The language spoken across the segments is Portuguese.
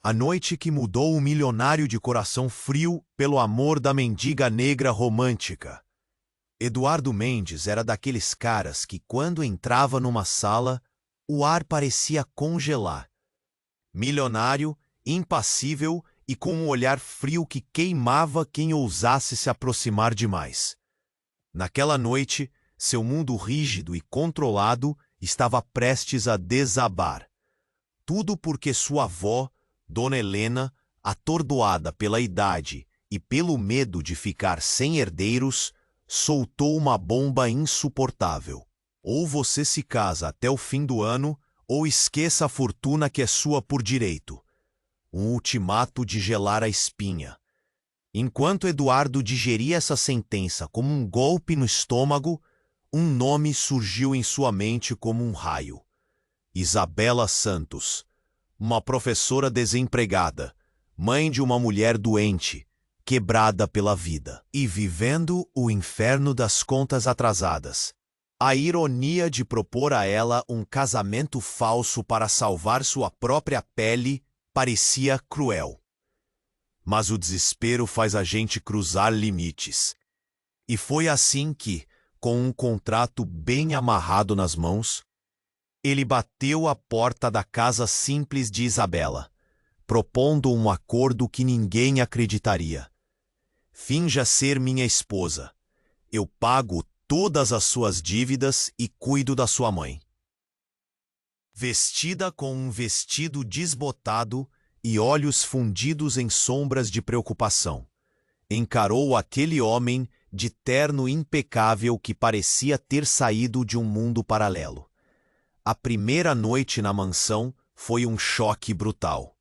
A noite que mudou o milionário de coração frio pelo amor da mendiga negra romântica. Eduardo Mendes era daqueles caras que, quando entrava numa sala, o ar parecia congelar. Milionário, impassível e com um olhar frio que queimava quem ousasse se aproximar demais. Naquela noite, seu mundo rígido e controlado estava prestes a desabar. Tudo porque sua avó, Dona Helena, atordoada pela idade e pelo medo de ficar sem herdeiros, soltou uma bomba insuportável. Ou você se casa até o fim do ano, ou esqueça a fortuna que é sua por direito. Um ultimato de gelar a espinha. Enquanto Eduardo digeria essa sentença como um golpe no estômago, um nome surgiu em sua mente como um raio. Isabela Santos. Uma professora desempregada, mãe de uma mulher doente, quebrada pela vida e vivendo o inferno das contas atrasadas. A ironia de propor a ela um casamento falso para salvar sua própria pele parecia cruel. Mas o desespero faz a gente cruzar limites. E foi assim que, com um contrato bem amarrado nas mãos, ele bateu à porta da casa simples de Isabela, propondo um acordo que ninguém acreditaria. Finja ser minha esposa. Eu pago todas as suas dívidas e cuido da sua mãe. Vestida com um vestido desbotado e olhos fundidos em sombras de preocupação, encarou aquele homem de terno impecável que parecia ter saído de um mundo paralelo. A primeira noite na mansão foi um choque brutal.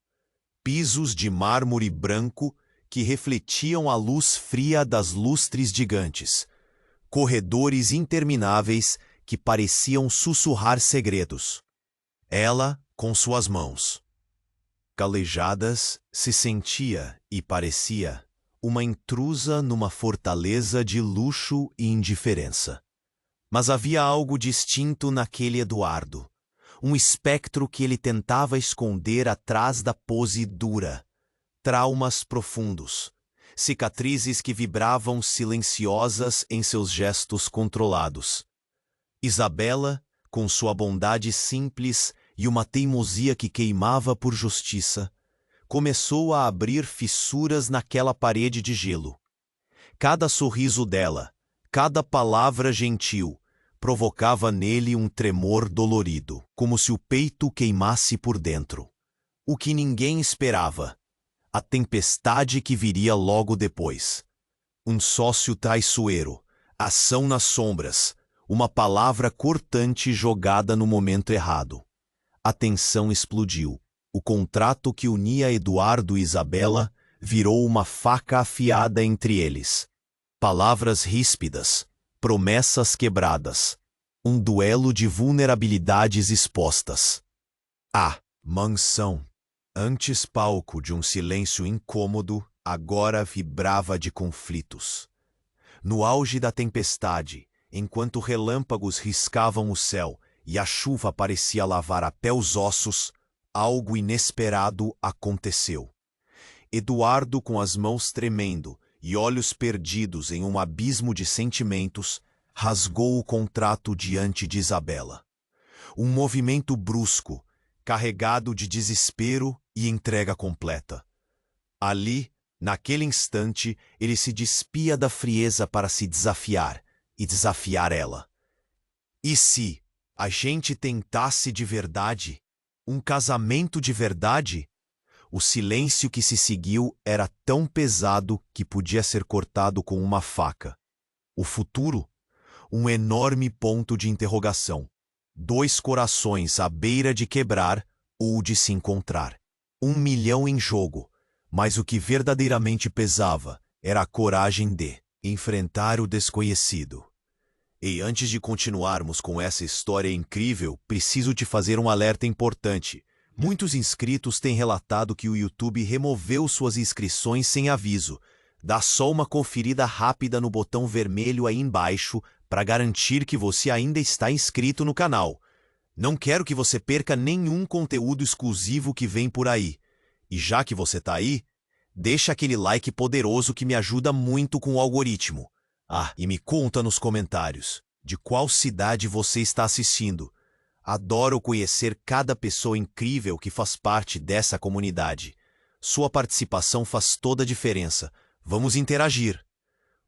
Pisos de mármore branco que refletiam a luz fria das lustres gigantes. Corredores intermináveis que pareciam sussurrar segredos. Ela, com suas mãos calejadas, se sentia e parecia uma intrusa numa fortaleza de luxo e indiferença. Mas havia algo distinto naquele Eduardo, um espectro que ele tentava esconder atrás da pose dura, traumas profundos, cicatrizes que vibravam silenciosas em seus gestos controlados. Isabela, com sua bondade simples e uma teimosia que queimava por justiça, começou a abrir fissuras naquela parede de gelo. Cada sorriso dela, cada palavra gentil, provocava nele um tremor dolorido, como se o peito queimasse por dentro. O que ninguém esperava, a tempestade que viria logo depois. Um sócio traiçoeiro, ação nas sombras, uma palavra cortante jogada no momento errado. A tensão explodiu. O contrato que unia Eduardo e Isabela virou uma faca afiada entre eles. Palavras ríspidas, promessas quebradas, um duelo de vulnerabilidades expostas. A mansão, antes palco de um silêncio incômodo, agora vibrava de conflitos. No auge da tempestade, enquanto relâmpagos riscavam o céu e a chuva parecia lavar a pé os ossos, algo inesperado aconteceu. Eduardo, com as mãos tremendo e olhos perdidos em um abismo de sentimentos, rasgou o contrato diante de Isabela. Um movimento brusco, carregado de desespero e entrega completa. Ali, naquele instante, ele se despia da frieza para se desafiar e desafiar ela. E se a gente tentasse de verdade? Um casamento de verdade? O silêncio que se seguiu era tão pesado que podia ser cortado com uma faca. O futuro? Um enorme ponto de interrogação. Dois corações à beira de quebrar ou de se encontrar. 1 milhão em jogo, mas o que verdadeiramente pesava era a coragem de enfrentar o desconhecido. E antes de continuarmos com essa história incrível, preciso te fazer um alerta importante. Muitos inscritos têm relatado que o YouTube removeu suas inscrições sem aviso. Dá só uma conferida rápida no botão vermelho aí embaixo para garantir que você ainda está inscrito no canal. Não quero que você perca nenhum conteúdo exclusivo que vem por aí. E já que você tá aí, deixa aquele like poderoso que me ajuda muito com o algoritmo. Ah, e me conta nos comentários de qual cidade você está assistindo. Adoro conhecer cada pessoa incrível que faz parte dessa comunidade. Sua participação faz toda a diferença. Vamos interagir.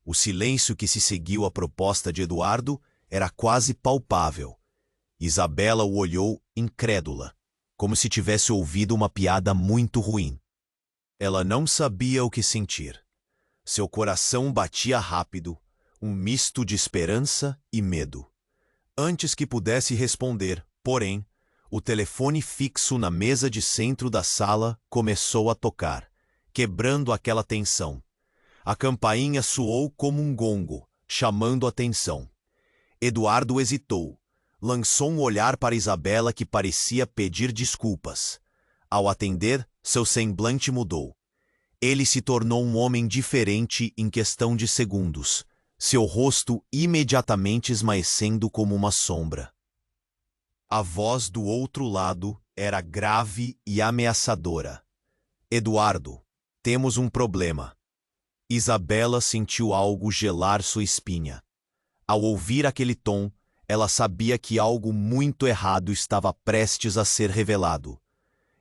O silêncio que se seguiu à proposta de Eduardo era quase palpável. Isabela o olhou incrédula, como se tivesse ouvido uma piada muito ruim. Ela não sabia o que sentir. Seu coração batia rápido, um misto de esperança e medo. Antes que pudesse responder, porém, o telefone fixo na mesa de centro da sala começou a tocar, quebrando aquela tensão. A campainha soou como um gongo, chamando a atenção. Eduardo hesitou. Lançou um olhar para Isabela que parecia pedir desculpas. Ao atender, seu semblante mudou. Ele se tornou um homem diferente em questão de segundos, seu rosto imediatamente esmaecendo como uma sombra. A voz do outro lado era grave e ameaçadora. Eduardo, temos um problema. Isabela sentiu algo gelar sua espinha. Ao ouvir aquele tom, ela sabia que algo muito errado estava prestes a ser revelado.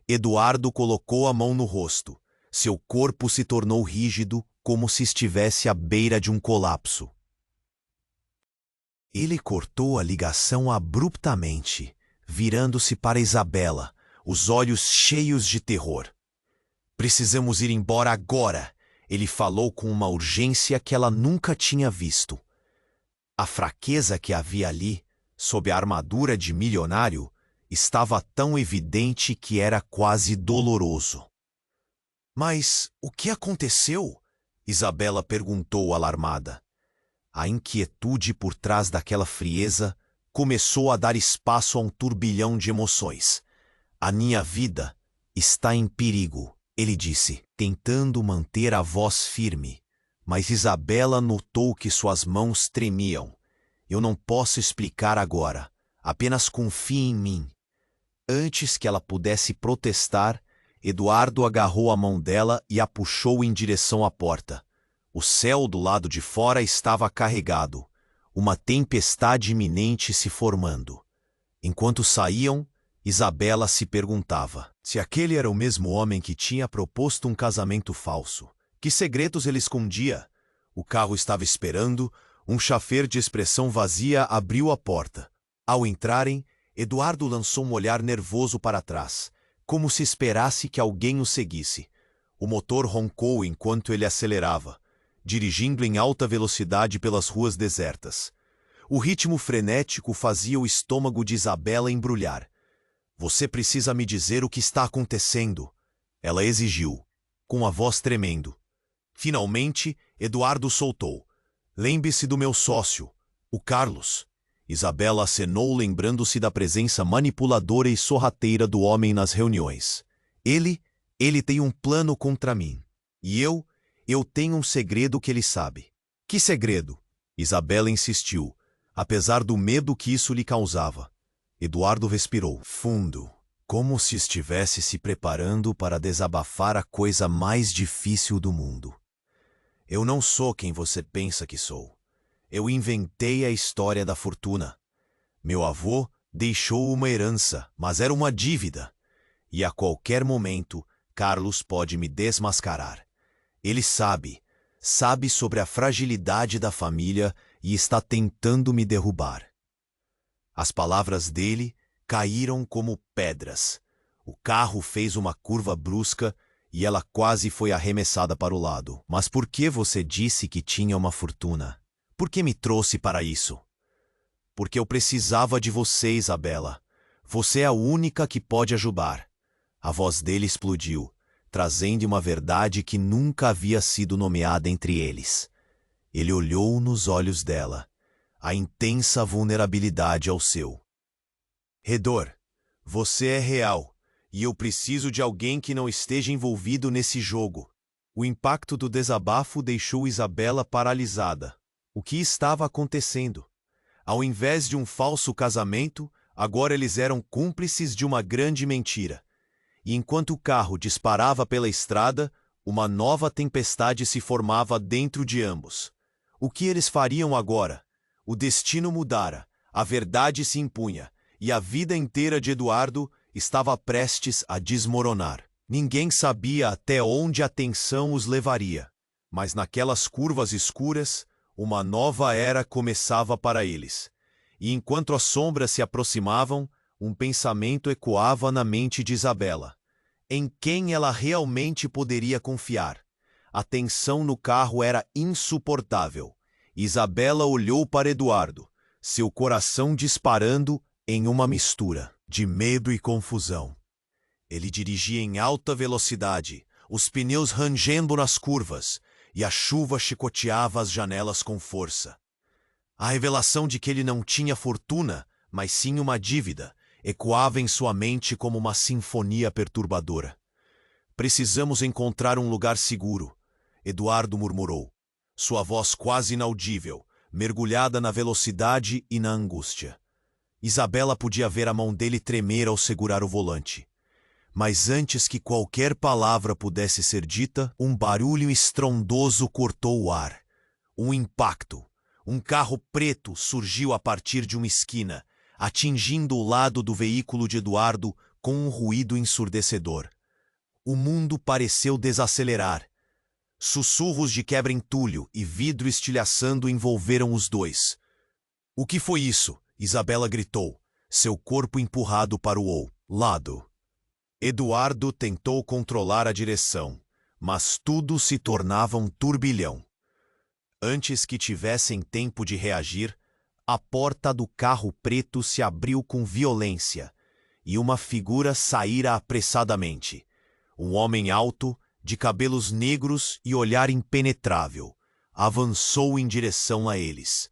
Eduardo colocou a mão no rosto. Seu corpo se tornou rígido, como se estivesse à beira de um colapso. Ele cortou a ligação abruptamente, virando-se para Isabela, os olhos cheios de terror. Precisamos ir embora agora, ele falou com uma urgência que ela nunca tinha visto. A fraqueza que havia ali, sob a armadura de milionário, estava tão evidente que era quase doloroso. Mas o que aconteceu? Isabela perguntou alarmada. A inquietude por trás daquela frieza começou a dar espaço a um turbilhão de emoções. A minha vida está em perigo, ele disse, tentando manter a voz firme. Mas Isabela notou que suas mãos tremiam. Eu não posso explicar agora. Apenas confie em mim. Antes que ela pudesse protestar, Eduardo agarrou a mão dela e a puxou em direção à porta. O céu do lado de fora estava carregado, uma tempestade iminente se formando. Enquanto saíam, Isabela se perguntava se aquele era o mesmo homem que tinha proposto um casamento falso. Que segredos ele escondia? O carro estava esperando, um chauffeur de expressão vazia abriu a porta. Ao entrarem, Eduardo lançou um olhar nervoso para trás, como se esperasse que alguém o seguisse. O motor roncou enquanto ele acelerava, dirigindo em alta velocidade pelas ruas desertas. O ritmo frenético fazia o estômago de Isabela embrulhar. Você precisa me dizer o que está acontecendo, ela exigiu, com a voz tremendo. Finalmente, Eduardo soltou. Lembre-se do meu sócio, o Carlos. Isabela acenou, lembrando-se da presença manipuladora e sorrateira do homem nas reuniões. Ele tem um plano contra mim. E eu tenho um segredo que ele sabe. Que segredo? Isabela insistiu, apesar do medo que isso lhe causava. Eduardo respirou fundo, como se estivesse se preparando para desabafar a coisa mais difícil do mundo. Eu não sou quem você pensa que sou. Eu inventei a história da fortuna. Meu avô deixou uma herança, mas era uma dívida. E a qualquer momento, Carlos pode me desmascarar. Ele sabe sobre a fragilidade da família e está tentando me derrubar. As palavras dele caíram como pedras. O carro fez uma curva brusca e ela quase foi arremessada para o lado. Mas por que você disse que tinha uma fortuna? Por que me trouxe para isso? Porque eu precisava de você, Isabela. Você é a única que pode ajudar. A voz dele explodiu, trazendo uma verdade que nunca havia sido nomeada entre eles. Ele olhou nos olhos dela, a intensa vulnerabilidade ao seu. Redor, você é real, e eu preciso de alguém que não esteja envolvido nesse jogo. O impacto do desabafo deixou Isabela paralisada. O que estava acontecendo? Ao invés de um falso casamento, agora eles eram cúmplices de uma grande mentira. e enquanto o carro disparava pela estrada, uma nova tempestade se formava dentro de ambos. O que eles fariam agora? O destino mudara, a verdade se impunha, e a vida inteira de Eduardo estava prestes a desmoronar. Ninguém sabia até onde a tensão os levaria, mas naquelas curvas escuras, uma nova era começava para eles. E enquanto as sombras se aproximavam, um pensamento ecoava na mente de Isabela. Em quem ela realmente poderia confiar? A tensão no carro era insuportável. Isabela olhou para Eduardo, seu coração disparando em uma mistura de medo e confusão. Ele dirigia em alta velocidade, os pneus rangendo nas curvas, e a chuva chicoteava as janelas com força. A revelação de que ele não tinha fortuna, mas sim uma dívida, ecoava em sua mente como uma sinfonia perturbadora. Precisamos encontrar um lugar seguro, Eduardo murmurou, sua voz quase inaudível, mergulhada na velocidade e na angústia. Isabela podia ver a mão dele tremer ao segurar o volante. Mas antes que qualquer palavra pudesse ser dita, um barulho estrondoso cortou o ar. Um impacto. Um carro preto surgiu a partir de uma esquina, atingindo o lado do veículo de Eduardo com um ruído ensurdecedor. O mundo pareceu desacelerar. Sussurros de quebra-entulho e vidro estilhaçando envolveram os dois. "O que foi isso?" Isabela gritou, seu corpo empurrado para o lado. Eduardo tentou controlar a direção, mas tudo se tornava um turbilhão. Antes que tivessem tempo de reagir, a porta do carro preto se abriu com violência e uma figura saíra apressadamente. Um homem alto, de cabelos negros e olhar impenetrável, avançou em direção a eles.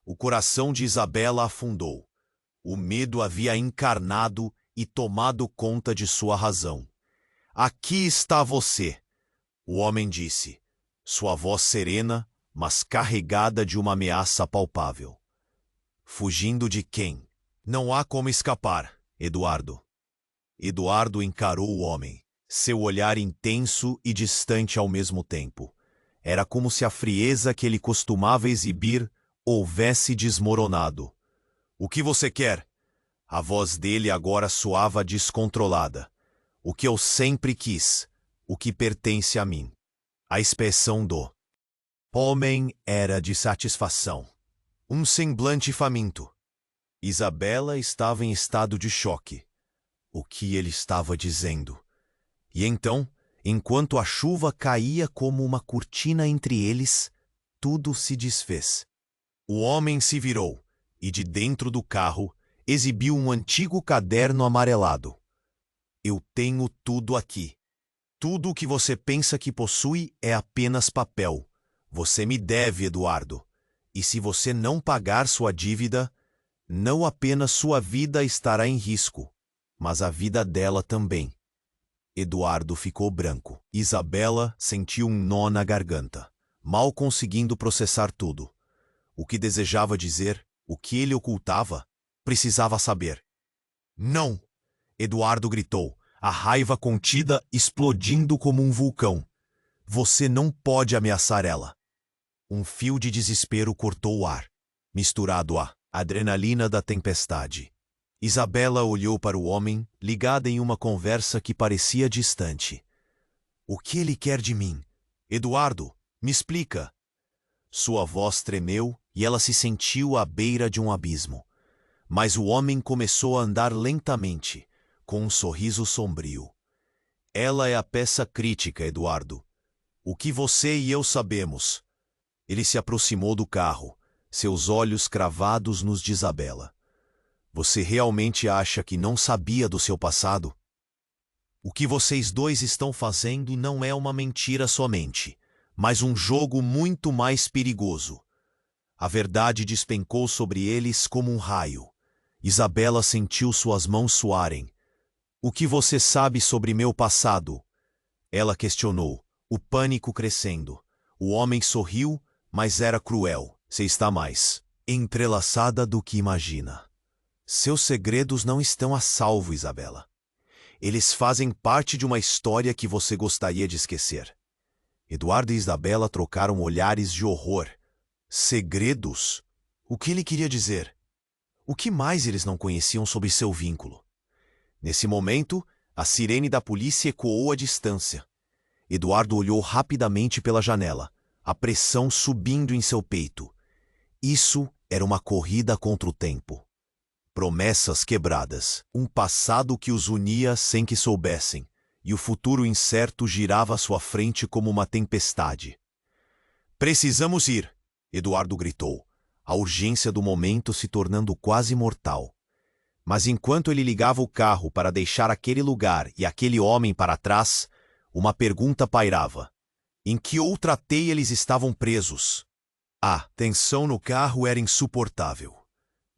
O coração de Isabela afundou. O medo havia encarnado e tomado conta de sua razão. "Aqui está você", o homem disse, sua voz serena, mas carregada de uma ameaça palpável. "Fugindo de quem? Não há como escapar, Eduardo." Eduardo encarou o homem, seu olhar intenso e distante ao mesmo tempo. Era como se a frieza que ele costumava exibir houvesse desmoronado. "O que você quer?" A voz dele agora soava descontrolada. "O que eu sempre quis, o que pertence a mim." A expressão do homem era de satisfação. Um semblante faminto. Isabela estava em estado de choque. O que ele estava dizendo? E então, enquanto a chuva caía como uma cortina entre eles, tudo se desfez. O homem se virou e, de dentro do carro, exibiu um antigo caderno amarelado. "Eu tenho tudo aqui. Tudo o que você pensa que possui é apenas papel. Você me deve, Eduardo. E se você não pagar sua dívida, não apenas sua vida estará em risco, mas a vida dela também." Eduardo ficou branco. Isabela sentiu um nó na garganta, mal conseguindo processar tudo. O que desejava dizer, o que ele ocultava, precisava saber. "Não!" Eduardo gritou, a raiva contida explodindo como um vulcão. "Você não pode ameaçar ela." Um fio de desespero cortou o ar, misturado à adrenalina da tempestade. Isabela olhou para o homem, ligada em uma conversa que parecia distante. "O que ele quer de mim? Eduardo, me explica." Sua voz tremeu e ela se sentiu à beira de um abismo. Mas o homem começou a andar lentamente, com um sorriso sombrio. "Ela é a peça crítica, Eduardo. O que você e eu sabemos." Ele se aproximou do carro, seus olhos cravados nos de Isabela. "Você realmente acha que não sabia do seu passado? O que vocês dois estão fazendo não é uma mentira somente, mas um jogo muito mais perigoso." A verdade despencou sobre eles como um raio. Isabela sentiu suas mãos suarem. "O que você sabe sobre meu passado?" Ela questionou, o pânico crescendo. O homem sorriu, mas era cruel. "Você está mais entrelaçada do que imagina. Seus segredos não estão a salvo, Isabela. Eles fazem parte de uma história que você gostaria de esquecer. Eduardo e Isabela trocaram olhares de horror. Segredos? O que ele queria dizer? O que mais eles não conheciam sobre seu vínculo? Nesse momento, a sirene da polícia ecoou à distância. Eduardo olhou rapidamente pela janela, a pressão subindo em seu peito. Isso era uma corrida contra o tempo. Promessas quebradas, um passado que os unia sem que soubessem, e o futuro incerto girava à sua frente como uma tempestade. Precisamos ir, Eduardo gritou, a urgência do momento se tornando quase mortal. Mas enquanto ele ligava o carro para deixar aquele lugar e aquele homem para trás, uma pergunta pairava. Em que outra teia eles estavam presos? A tensão no carro era insuportável.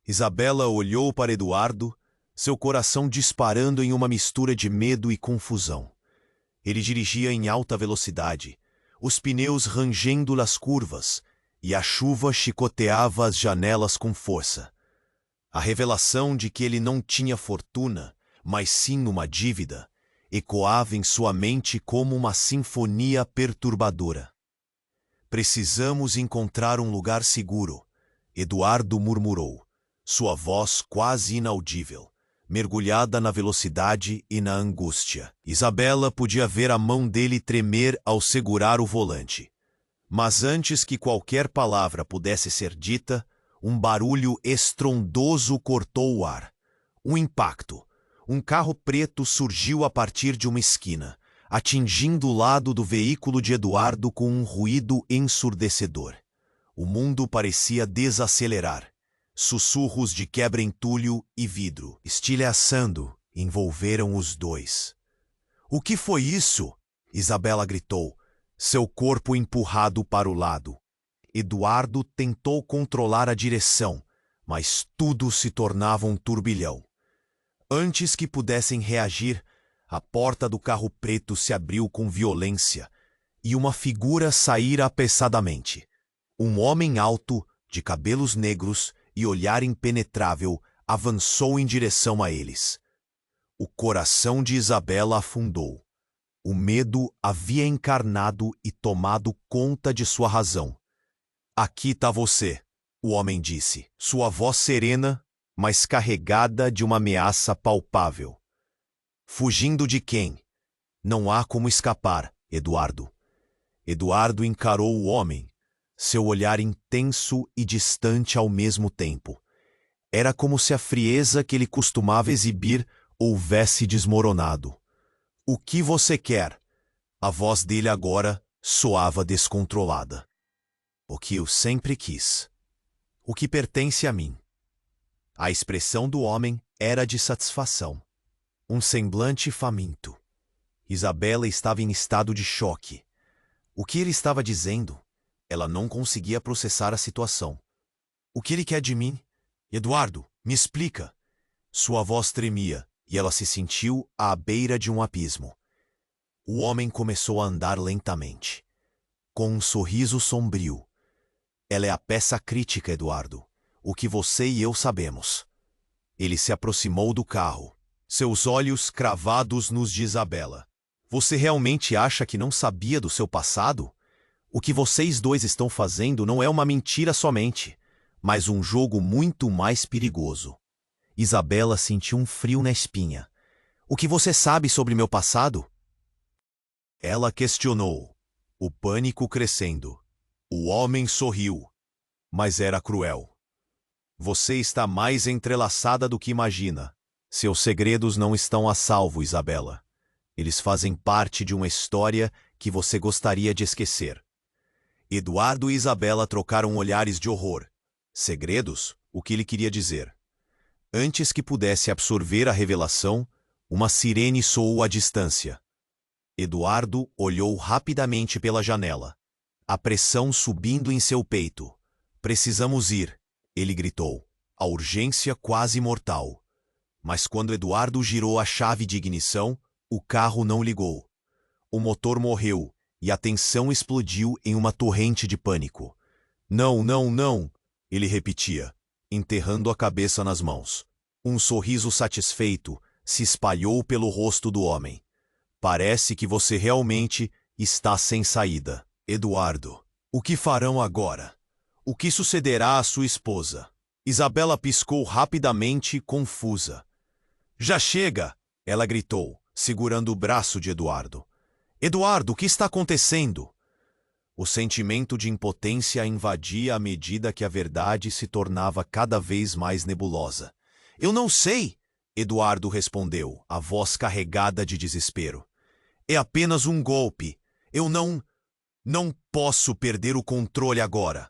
Isabela olhou para Eduardo, seu coração disparando em uma mistura de medo e confusão. Ele dirigia em alta velocidade, os pneus rangendo nas curvas, e a chuva chicoteava as janelas com força. A revelação de que ele não tinha fortuna, mas sim uma dívida, ecoava em sua mente como uma sinfonia perturbadora. Precisamos encontrar um lugar seguro, Eduardo murmurou, sua voz quase inaudível, mergulhada na velocidade e na angústia. Isabela podia ver a mão dele tremer ao segurar o volante. Mas antes que qualquer palavra pudesse ser dita, um barulho estrondoso cortou o ar. Um impacto. Um carro preto surgiu a partir de uma esquina, atingindo o lado do veículo de Eduardo com um ruído ensurdecedor. O mundo parecia desacelerar. Sussurros de quebra-entulho e vidro, estilhaçando, envolveram os dois. "O que foi isso?" Isabela gritou, seu corpo empurrado para o lado. Eduardo tentou controlar a direção, mas tudo se tornava um turbilhão. Antes que pudessem reagir, a porta do carro preto se abriu com violência e uma figura saíra apressadamente. Um homem alto, de cabelos negros e olhar impenetrável, avançou em direção a eles. O coração de Isabela afundou. O medo havia encarnado e tomado conta de sua razão. "Aqui está você", o homem disse, sua voz serena, mas carregada de uma ameaça palpável. "Fugindo de quem? Não há como escapar, Eduardo." Eduardo encarou o homem, seu olhar intenso e distante ao mesmo tempo. Era como se a frieza que ele costumava exibir houvesse desmoronado. "O que você quer?" A voz dele agora soava descontrolada. "O que eu sempre quis. O que pertence a mim." A expressão do homem era de satisfação. Um semblante faminto. Isabela estava em estado de choque. O que ele estava dizendo? Ela não conseguia processar a situação. "O que ele quer de mim? Eduardo, me explica." Sua voz tremia e ela se sentiu à beira de um abismo. O homem começou a andar lentamente, com um sorriso sombrio. "Ela é a peça crítica, Eduardo. O que você e eu sabemos." Ele se aproximou do carro, seus olhos cravados nos de Isabela. "Você realmente acha que não sabia do seu passado? O que vocês dois estão fazendo não é uma mentira somente, mas um jogo muito mais perigoso." Isabela sentiu um frio na espinha. "O que você sabe sobre meu passado?" Ela questionou, o pânico crescendo. O homem sorriu, mas era cruel. "Você está mais entrelaçada do que imagina. Seus segredos não estão a salvo, Isabela. Eles fazem parte de uma história que você gostaria de esquecer." Eduardo e Isabela trocaram olhares de horror. Segredos? O que ele queria dizer? Antes que pudesse absorver a revelação, uma sirene soou à distância. Eduardo olhou rapidamente pela janela, a pressão subindo em seu peito. "Precisamos ir", ele gritou, a urgência quase mortal. Mas quando Eduardo girou a chave de ignição, o carro não ligou. O motor morreu e a tensão explodiu em uma torrente de pânico. "Não, não, não", ele repetia, enterrando a cabeça nas mãos. Um sorriso satisfeito, se espalhou pelo rosto do homem. Parece que você realmente está sem saída. Eduardo, o que farão agora? O que sucederá à sua esposa? Isabela piscou rapidamente, confusa. Já chega! Ela gritou, segurando o braço de Eduardo. Eduardo, o que está acontecendo? O sentimento de impotência a invadia à medida que a verdade se tornava cada vez mais nebulosa. Eu não sei, Eduardo respondeu, a voz carregada de desespero. É apenas um golpe. Eu não posso perder o controle agora.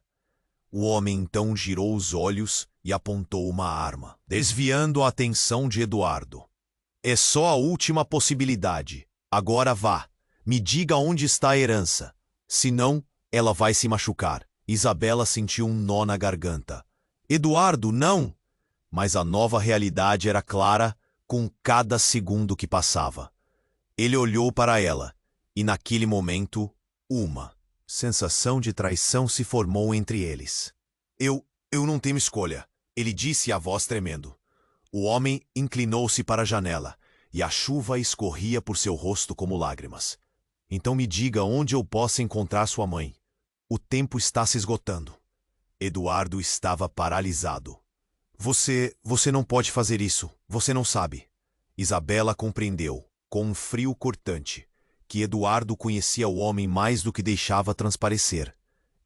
O homem então girou os olhos e apontou uma arma, desviando a atenção de Eduardo. É só a última possibilidade. Agora vá. Me diga onde está a herança. Senão, ela vai se machucar. Isabela sentiu um nó na garganta. Eduardo, não! Mas a nova realidade era clara com cada segundo que passava. Ele olhou para ela, e naquele momento, uma sensação de traição se formou entre eles. Eu não tenho escolha, ele disse, a voz tremendo. O homem inclinou-se para a janela, e a chuva escorria por seu rosto como lágrimas. Então me diga onde eu possa encontrar sua mãe. O tempo está se esgotando. Eduardo estava paralisado. Você não pode fazer isso. Você não sabe. Isabela compreendeu, com um frio cortante, que Eduardo conhecia o homem mais do que deixava transparecer.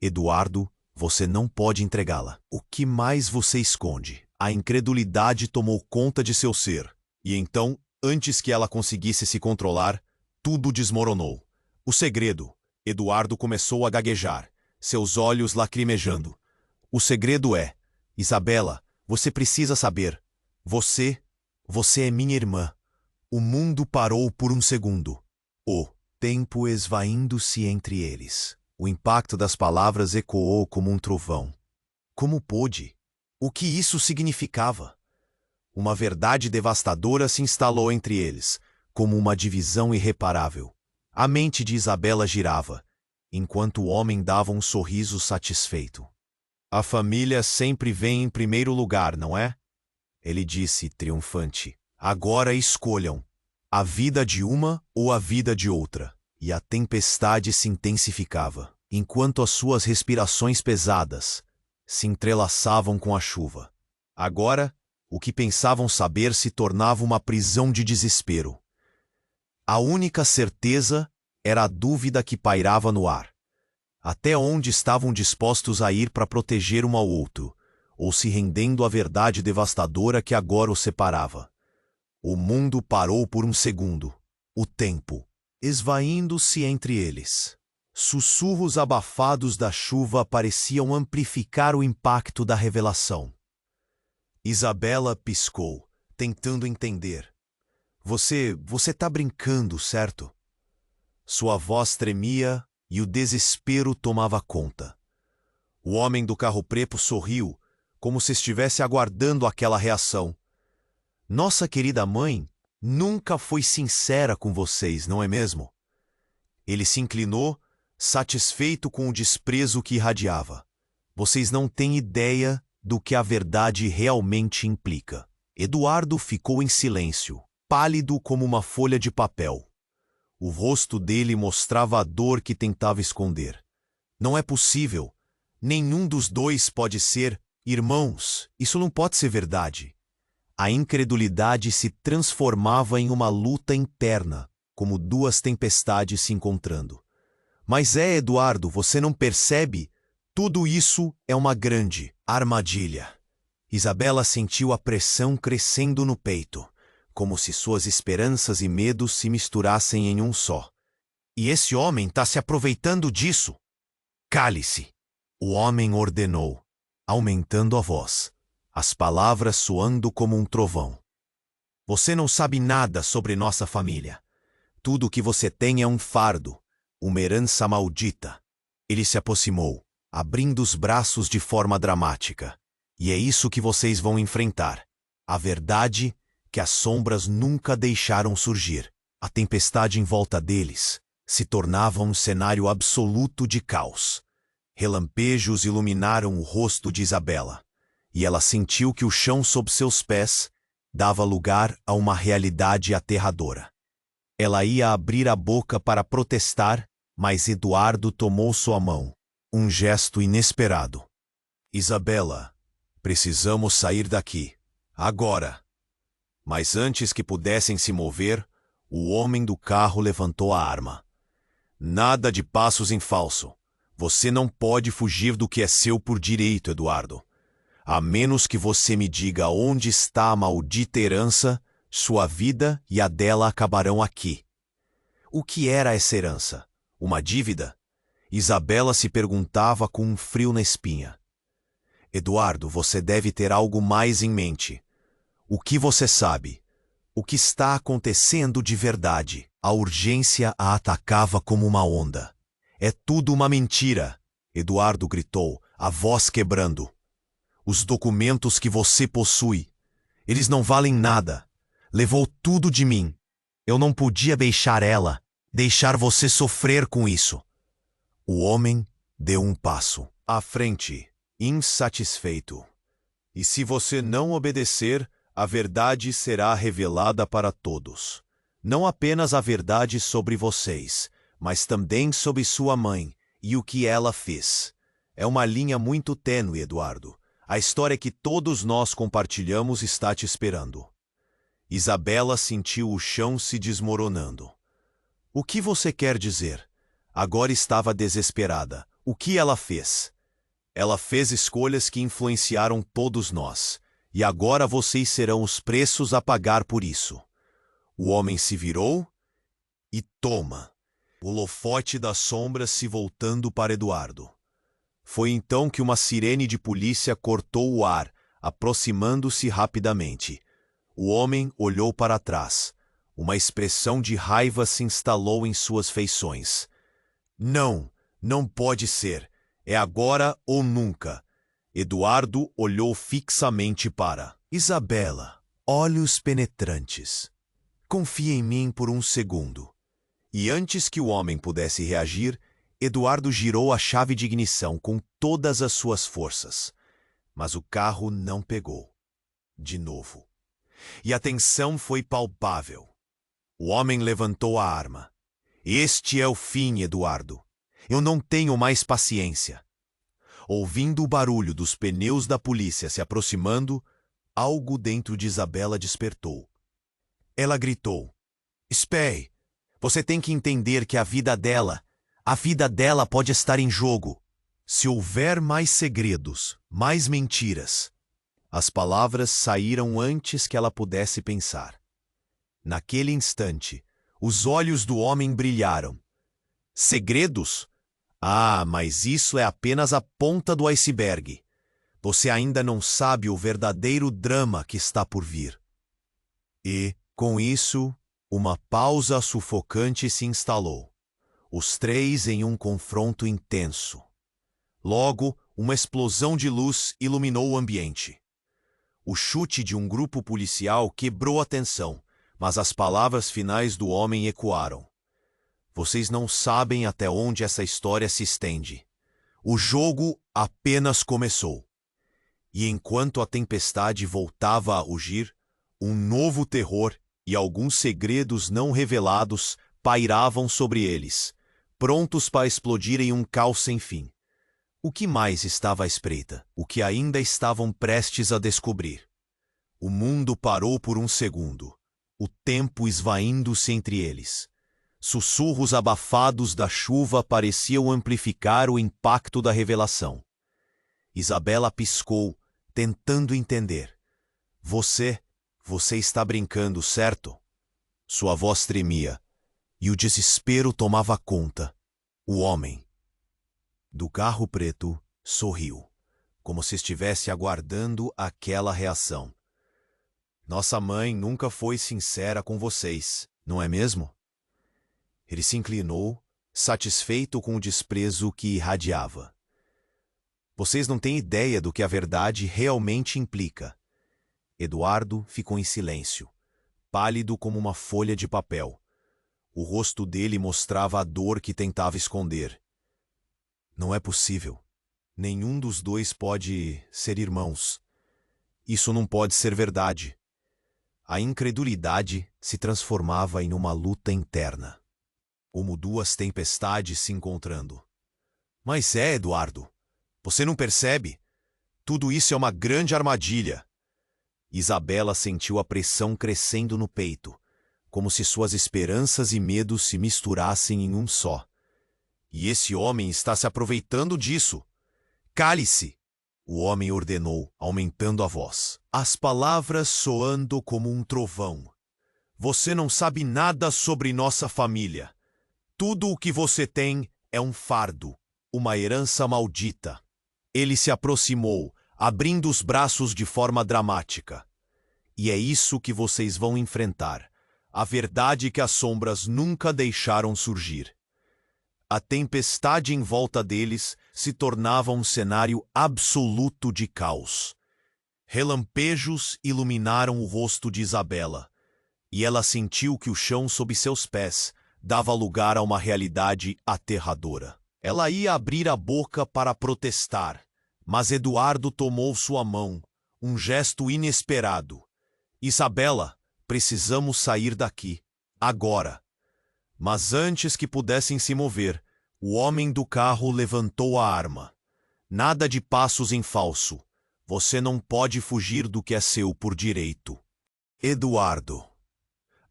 Eduardo, você não pode entregá-la. O que mais você esconde? A incredulidade tomou conta de seu ser. E então, antes que ela conseguisse se controlar, tudo desmoronou. O segredo. Eduardo começou a gaguejar, seus olhos lacrimejando. O segredo é, Isabela, você precisa saber. Você é minha irmã. O mundo parou por um segundo. O tempo esvaindo-se entre eles. O impacto das palavras ecoou como um trovão. Como pôde? O que isso significava? Uma verdade devastadora se instalou entre eles, como uma divisão irreparável. A mente de Isabela girava, enquanto o homem dava um sorriso satisfeito. A família sempre vem em primeiro lugar, não é? Ele disse, triunfante. Agora escolham, a vida de uma ou a vida de outra. E a tempestade se intensificava, enquanto as suas respirações pesadas se entrelaçavam com a chuva. Agora, o que pensavam saber se tornava uma prisão de desespero. A única certeza era a dúvida que pairava no ar. Até onde estavam dispostos a ir para proteger um ao outro, ou se rendendo à verdade devastadora que agora os separava. O mundo parou por um segundo. O tempo, esvaindo-se entre eles. Sussurros abafados da chuva pareciam amplificar o impacto da revelação. Isabela piscou, tentando entender. Você tá brincando, certo? Sua voz tremia e o desespero tomava conta. O homem do carro preto sorriu, como se estivesse aguardando aquela reação. Nossa querida mãe nunca foi sincera com vocês, não é mesmo? Ele se inclinou, satisfeito com o desprezo que irradiava. Vocês não têm ideia do que a verdade realmente implica. Eduardo ficou em silêncio, pálido como uma folha de papel. O rosto dele mostrava a dor que tentava esconder. Não é possível. Nenhum dos dois pode ser irmãos. Isso não pode ser verdade. A incredulidade se transformava em uma luta interna, como duas tempestades se encontrando. Mas Eduardo, você não percebe? Tudo isso é uma grande armadilha. Isabela sentiu a pressão crescendo no peito, como se suas esperanças e medos se misturassem em um só. E esse homem está se aproveitando disso. Cale-se! O homem ordenou, aumentando a voz, as palavras soando como um trovão. Você não sabe nada sobre nossa família. Tudo o que você tem é um fardo, uma herança maldita. Ele se aproximou, abrindo os braços de forma dramática. E é isso que vocês vão enfrentar. A verdade que as sombras nunca deixaram surgir. A tempestade em volta deles se tornava um cenário absoluto de caos. Relampejos iluminaram o rosto de Isabela, e ela sentiu que o chão sob seus pés dava lugar a uma realidade aterradora. Ela ia abrir a boca para protestar, mas Eduardo tomou sua mão. Um gesto inesperado. Isabela, precisamos sair daqui. Agora. Mas antes que pudessem se mover, o homem do carro levantou a arma. Nada de passos em falso. Você não pode fugir do que é seu por direito, Eduardo. A menos que você me diga onde está a maldita herança, sua vida e a dela acabarão aqui. O que era essa herança? Uma dívida? Isabela se perguntava com um frio na espinha. Eduardo, você deve ter algo mais em mente. O que você sabe? O que está acontecendo de verdade? A urgência a atacava como uma onda. É tudo uma mentira, Eduardo gritou, a voz quebrando. Os documentos que você possui, eles não valem nada. Levou tudo de mim. Eu não podia deixar você sofrer com isso. O homem deu um passo à frente, insatisfeito. E se você não obedecer, a verdade será revelada para todos. Não apenas a verdade sobre vocês, mas também sobre sua mãe e o que ela fez. É uma linha muito tênue, Eduardo. A história que todos nós compartilhamos está te esperando. Isabela sentiu o chão se desmoronando. O que você quer dizer? Agora estava desesperada. O que ela fez? Ela fez escolhas que influenciaram todos nós. E agora vocês serão os preços a pagar por isso. O homem se virou e toma. O holofote das sombras se voltando para Eduardo. Foi então que uma sirene de polícia cortou o ar, aproximando-se rapidamente. O homem olhou para trás. Uma expressão de raiva se instalou em suas feições. Não, não pode ser. É agora ou nunca. Eduardo olhou fixamente para Isabela, olhos penetrantes. Confia em mim por um segundo. E antes que o homem pudesse reagir, Eduardo girou a chave de ignição com todas as suas forças. Mas o carro não pegou. De novo. E a tensão foi palpável. O homem levantou a arma. Este é o fim, Eduardo. Eu não tenho mais paciência. Ouvindo o barulho dos pneus da polícia se aproximando, algo dentro de Isabela despertou. Ela gritou. Espere! Você tem que entender que a vida dela pode estar em jogo. Se houver mais segredos, mais mentiras. As palavras saíram antes que ela pudesse pensar. Naquele instante, os olhos do homem brilharam. Segredos? Ah, mas isso é apenas a ponta do iceberg. Você ainda não sabe o verdadeiro drama que está por vir. E, com isso, uma pausa sufocante se instalou. Os três em um confronto intenso. Logo, uma explosão de luz iluminou o ambiente. O chute de um grupo policial quebrou a tensão, mas as palavras finais do homem ecoaram. Vocês não sabem até onde essa história se estende. O jogo apenas começou. E enquanto a tempestade voltava a rugir, um novo terror e alguns segredos não revelados pairavam sobre eles, prontos para explodir em um caos sem fim. O que mais estava à espreita? O que ainda estavam prestes a descobrir? O mundo parou por um segundo, o tempo esvaindo-se entre eles. Sussurros abafados da chuva pareciam amplificar o impacto da revelação. Isabela piscou, tentando entender. Você está brincando, certo? Sua voz tremia, e o desespero tomava conta. O homem do carro preto sorriu, como se estivesse aguardando aquela reação. Nossa mãe nunca foi sincera com vocês, não é mesmo? Ele se inclinou, satisfeito com o desprezo que irradiava. Vocês não têm ideia do que a verdade realmente implica. Eduardo ficou em silêncio, pálido como uma folha de papel. O rosto dele mostrava a dor que tentava esconder. Não é possível. Nenhum dos dois pode ser irmãos. Isso não pode ser verdade. A incredulidade se transformava em uma luta interna, como duas tempestades se encontrando. Mas Eduardo, você não percebe? Tudo isso é uma grande armadilha. Isabela sentiu a pressão crescendo no peito, como se suas esperanças e medos se misturassem em um só. E esse homem está se aproveitando disso. Cale-se! O homem ordenou, aumentando a voz, as palavras soando como um trovão. Você não sabe nada sobre nossa família. Tudo o que você tem é um fardo, uma herança maldita. Ele se aproximou, abrindo os braços de forma dramática. E é isso que vocês vão enfrentar. A verdade que as sombras nunca deixaram surgir. A tempestade em volta deles se tornava um cenário absoluto de caos. Relampejos iluminaram o rosto de Isabela, e ela sentiu que o chão sob seus pés dava lugar a uma realidade aterradora. Ela ia abrir a boca para protestar, mas Eduardo tomou sua mão, um gesto inesperado. Isabela, precisamos sair daqui, agora. Mas antes que pudessem se mover, o homem do carro levantou a arma. Nada de passos em falso. Você não pode fugir do que é seu por direito. Eduardo,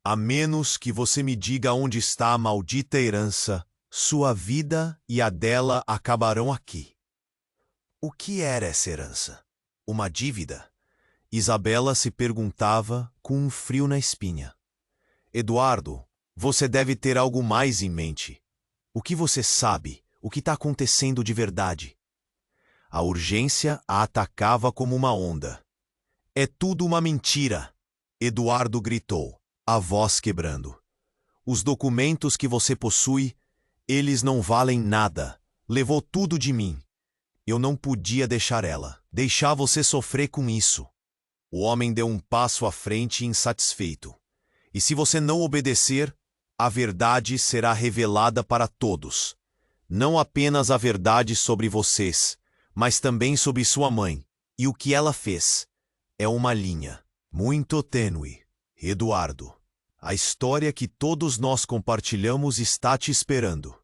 a menos que você me diga onde está a maldita herança, sua vida e a dela acabarão aqui. O que era essa herança? Uma dívida? Isabela se perguntava com um frio na espinha. Eduardo, você deve ter algo mais em mente. O que você sabe? O que está acontecendo de verdade? A urgência a atacava como uma onda. É tudo uma mentira! Eduardo gritou, a voz quebrando. Os documentos que você possui, eles não valem nada. Levou tudo de mim. Eu não podia deixar você sofrer com isso. O homem deu um passo à frente insatisfeito. E se você não obedecer, a verdade será revelada para todos. Não apenas a verdade sobre vocês, mas também sobre sua mãe. E o que ela fez é uma linha muito tênue. Eduardo, a história que todos nós compartilhamos está te esperando.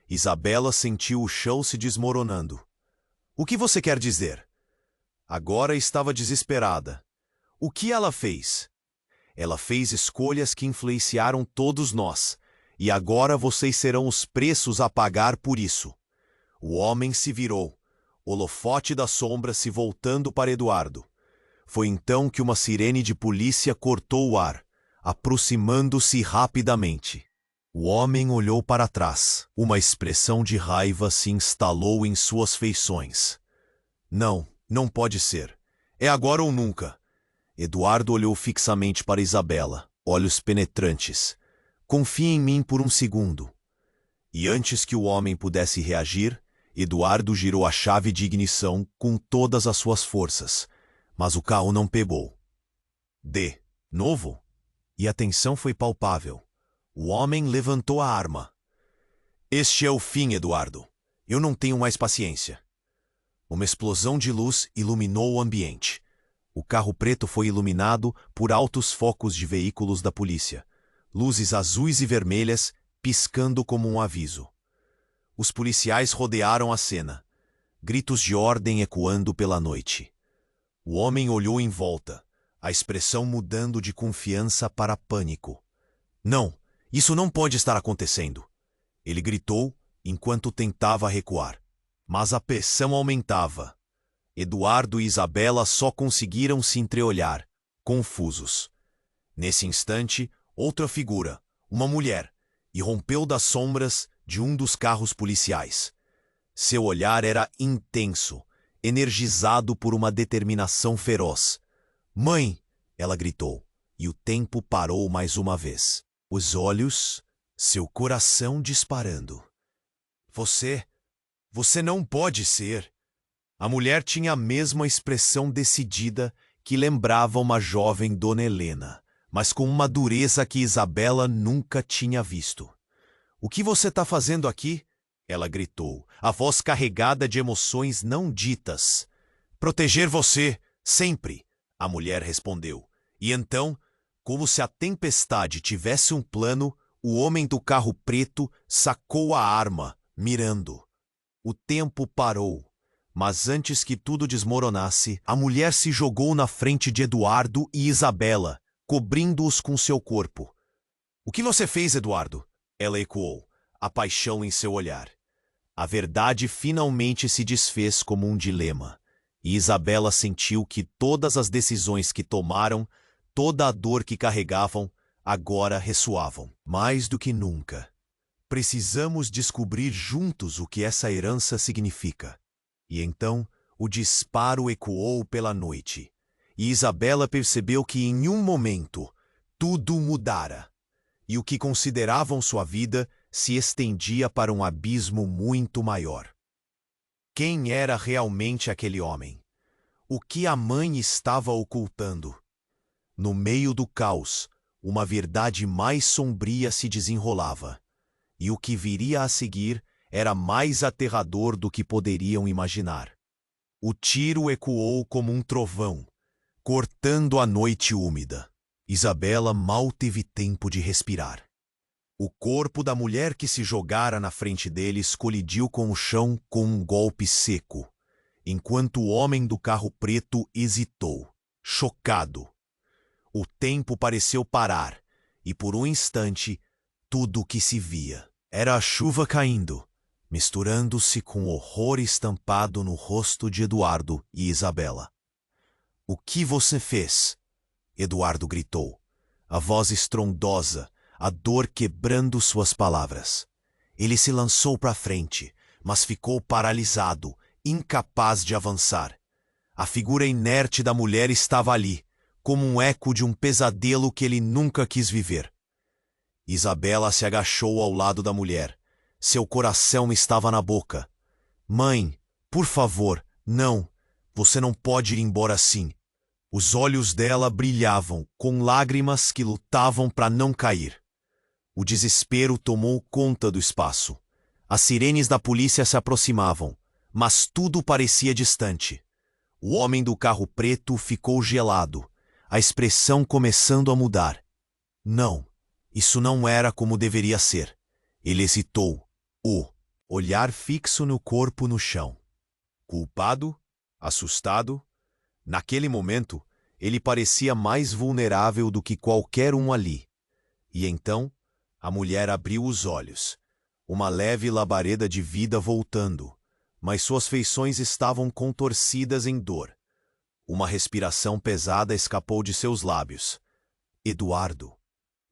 Isabela sentiu o chão se desmoronando. O que você quer dizer? Agora estava desesperada. O que ela fez? Ela fez escolhas que influenciaram todos nós, e agora vocês serão os preços a pagar por isso. O homem se virou, holofote da sombra se voltando para Eduardo. Foi então que uma sirene de polícia cortou o ar, aproximando-se rapidamente. O homem olhou para trás. Uma expressão de raiva se instalou em suas feições. Não, não pode ser. É agora ou nunca. Eduardo olhou fixamente para Isabela, olhos penetrantes. Confie em mim por um segundo. E antes que o homem pudesse reagir, Eduardo girou a chave de ignição com todas as suas forças, mas o carro não pegou. De novo? E a tensão foi palpável. O homem levantou a arma. Este é o fim, Eduardo. Eu não tenho mais paciência. Uma explosão de luz iluminou o ambiente. O carro preto foi iluminado por altos focos de veículos da polícia, luzes azuis e vermelhas piscando como um aviso. Os policiais rodearam a cena, gritos de ordem ecoando pela noite. O homem olhou em volta, a expressão mudando de confiança para pânico. Não, isso não pode estar acontecendo. Ele gritou enquanto tentava recuar. Mas a pressão aumentava. Eduardo e Isabela só conseguiram se entreolhar, confusos. Nesse instante, outra figura, uma mulher, irrompeu das sombras de um dos carros policiais. Seu olhar era intenso, energizado por uma determinação feroz. "Mãe!" ela gritou, e o tempo parou mais uma vez. Os olhos, seu coração disparando. Você não pode ser." A mulher tinha a mesma expressão decidida que lembrava uma jovem Dona Helena, mas com uma dureza que Isabela nunca tinha visto. "O que você está fazendo aqui?" ela gritou, a voz carregada de emoções não ditas. "Proteger você, sempre," a mulher respondeu. E então, Como se a tempestade tivesse um plano, o homem do carro preto sacou a arma, mirando. O tempo parou, mas antes que tudo desmoronasse, a mulher se jogou na frente de Eduardo e Isabela, cobrindo-os com seu corpo. "O que você fez, Eduardo?" Ela ecoou, a paixão em seu olhar. A verdade finalmente se desfez como um dilema, e Isabela sentiu que todas as decisões que tomaram, toda a dor que carregavam, agora ressoavam. Mais do que nunca, precisamos descobrir juntos o que essa herança significa. E então, o disparo ecoou pela noite, e Isabela percebeu que em um momento, tudo mudara, e o que consideravam sua vida se estendia para um abismo muito maior. Quem era realmente aquele homem? O que a mãe estava ocultando? No meio do caos, uma verdade mais sombria se desenrolava, e o que viria a seguir era mais aterrador do que poderiam imaginar. O tiro ecoou como um trovão, cortando a noite úmida. Isabela mal teve tempo de respirar. O corpo da mulher que se jogara na frente deles colidiu com o chão com um golpe seco, enquanto o homem do carro preto hesitou, chocado. O tempo pareceu parar, e por um instante, tudo o que se via era a chuva caindo, misturando-se com o horror estampado no rosto de Eduardo e Isabela. "O que você fez?" Eduardo gritou, a voz estrondosa, a dor quebrando suas palavras. Ele se lançou para frente, mas ficou paralisado, incapaz de avançar. A figura inerte da mulher estava ali, como um eco de um pesadelo que ele nunca quis viver. Isabela se agachou ao lado da mulher. Seu coração estava na boca. "Mãe, por favor, não. Você não pode ir embora assim." Os olhos dela brilhavam, com lágrimas que lutavam para não cair. O desespero tomou conta do espaço. As sirenes da polícia se aproximavam, mas tudo parecia distante. O homem do carro preto ficou gelado, a expressão começando a mudar. Não, isso não era como deveria ser. Ele hesitou, o olhar fixo no corpo no chão. Culpado? Assustado? Naquele momento, ele parecia mais vulnerável do que qualquer um ali. E então, a mulher abriu os olhos, uma leve labareda de vida voltando, mas suas feições estavam contorcidas em dor. Uma respiração pesada escapou de seus lábios. "Eduardo",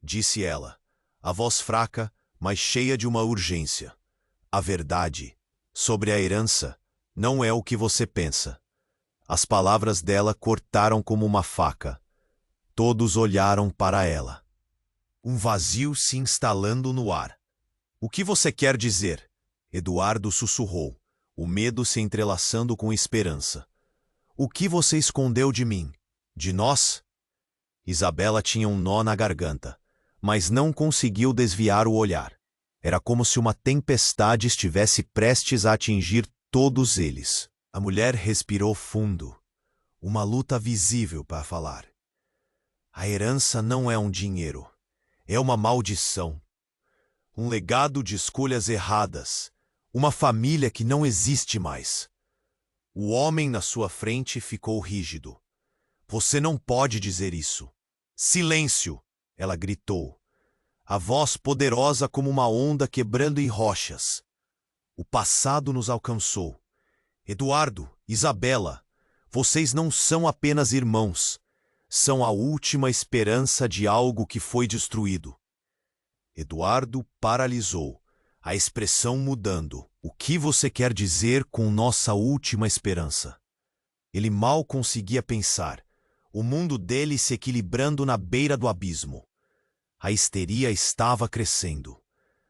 disse ela, a voz fraca, mas cheia de uma urgência. "A verdade sobre a herança não é o que você pensa." As palavras dela cortaram como uma faca. Todos olharam para ela. Um vazio se instalando no ar. "O que você quer dizer?" Eduardo sussurrou, o medo se entrelaçando com esperança. "O que você escondeu de mim? De nós?" Isabela tinha um nó na garganta, mas não conseguiu desviar o olhar. Era como se uma tempestade estivesse prestes a atingir todos eles. A mulher respirou fundo, uma luta visível para falar. "A herança não é um dinheiro, é uma maldição. Um legado de escolhas erradas, uma família que não existe mais." O homem na sua frente ficou rígido. "Você não pode dizer isso." "Silêncio!" ela gritou, a voz poderosa como uma onda quebrando em rochas. "O passado nos alcançou. Eduardo, Isabela, vocês não são apenas irmãos, são a última esperança de algo que foi destruído." Eduardo paralisou, a expressão mudando. "O que você quer dizer com nossa última esperança?" Ele mal conseguia pensar, o mundo dele se equilibrando na beira do abismo. A histeria estava crescendo.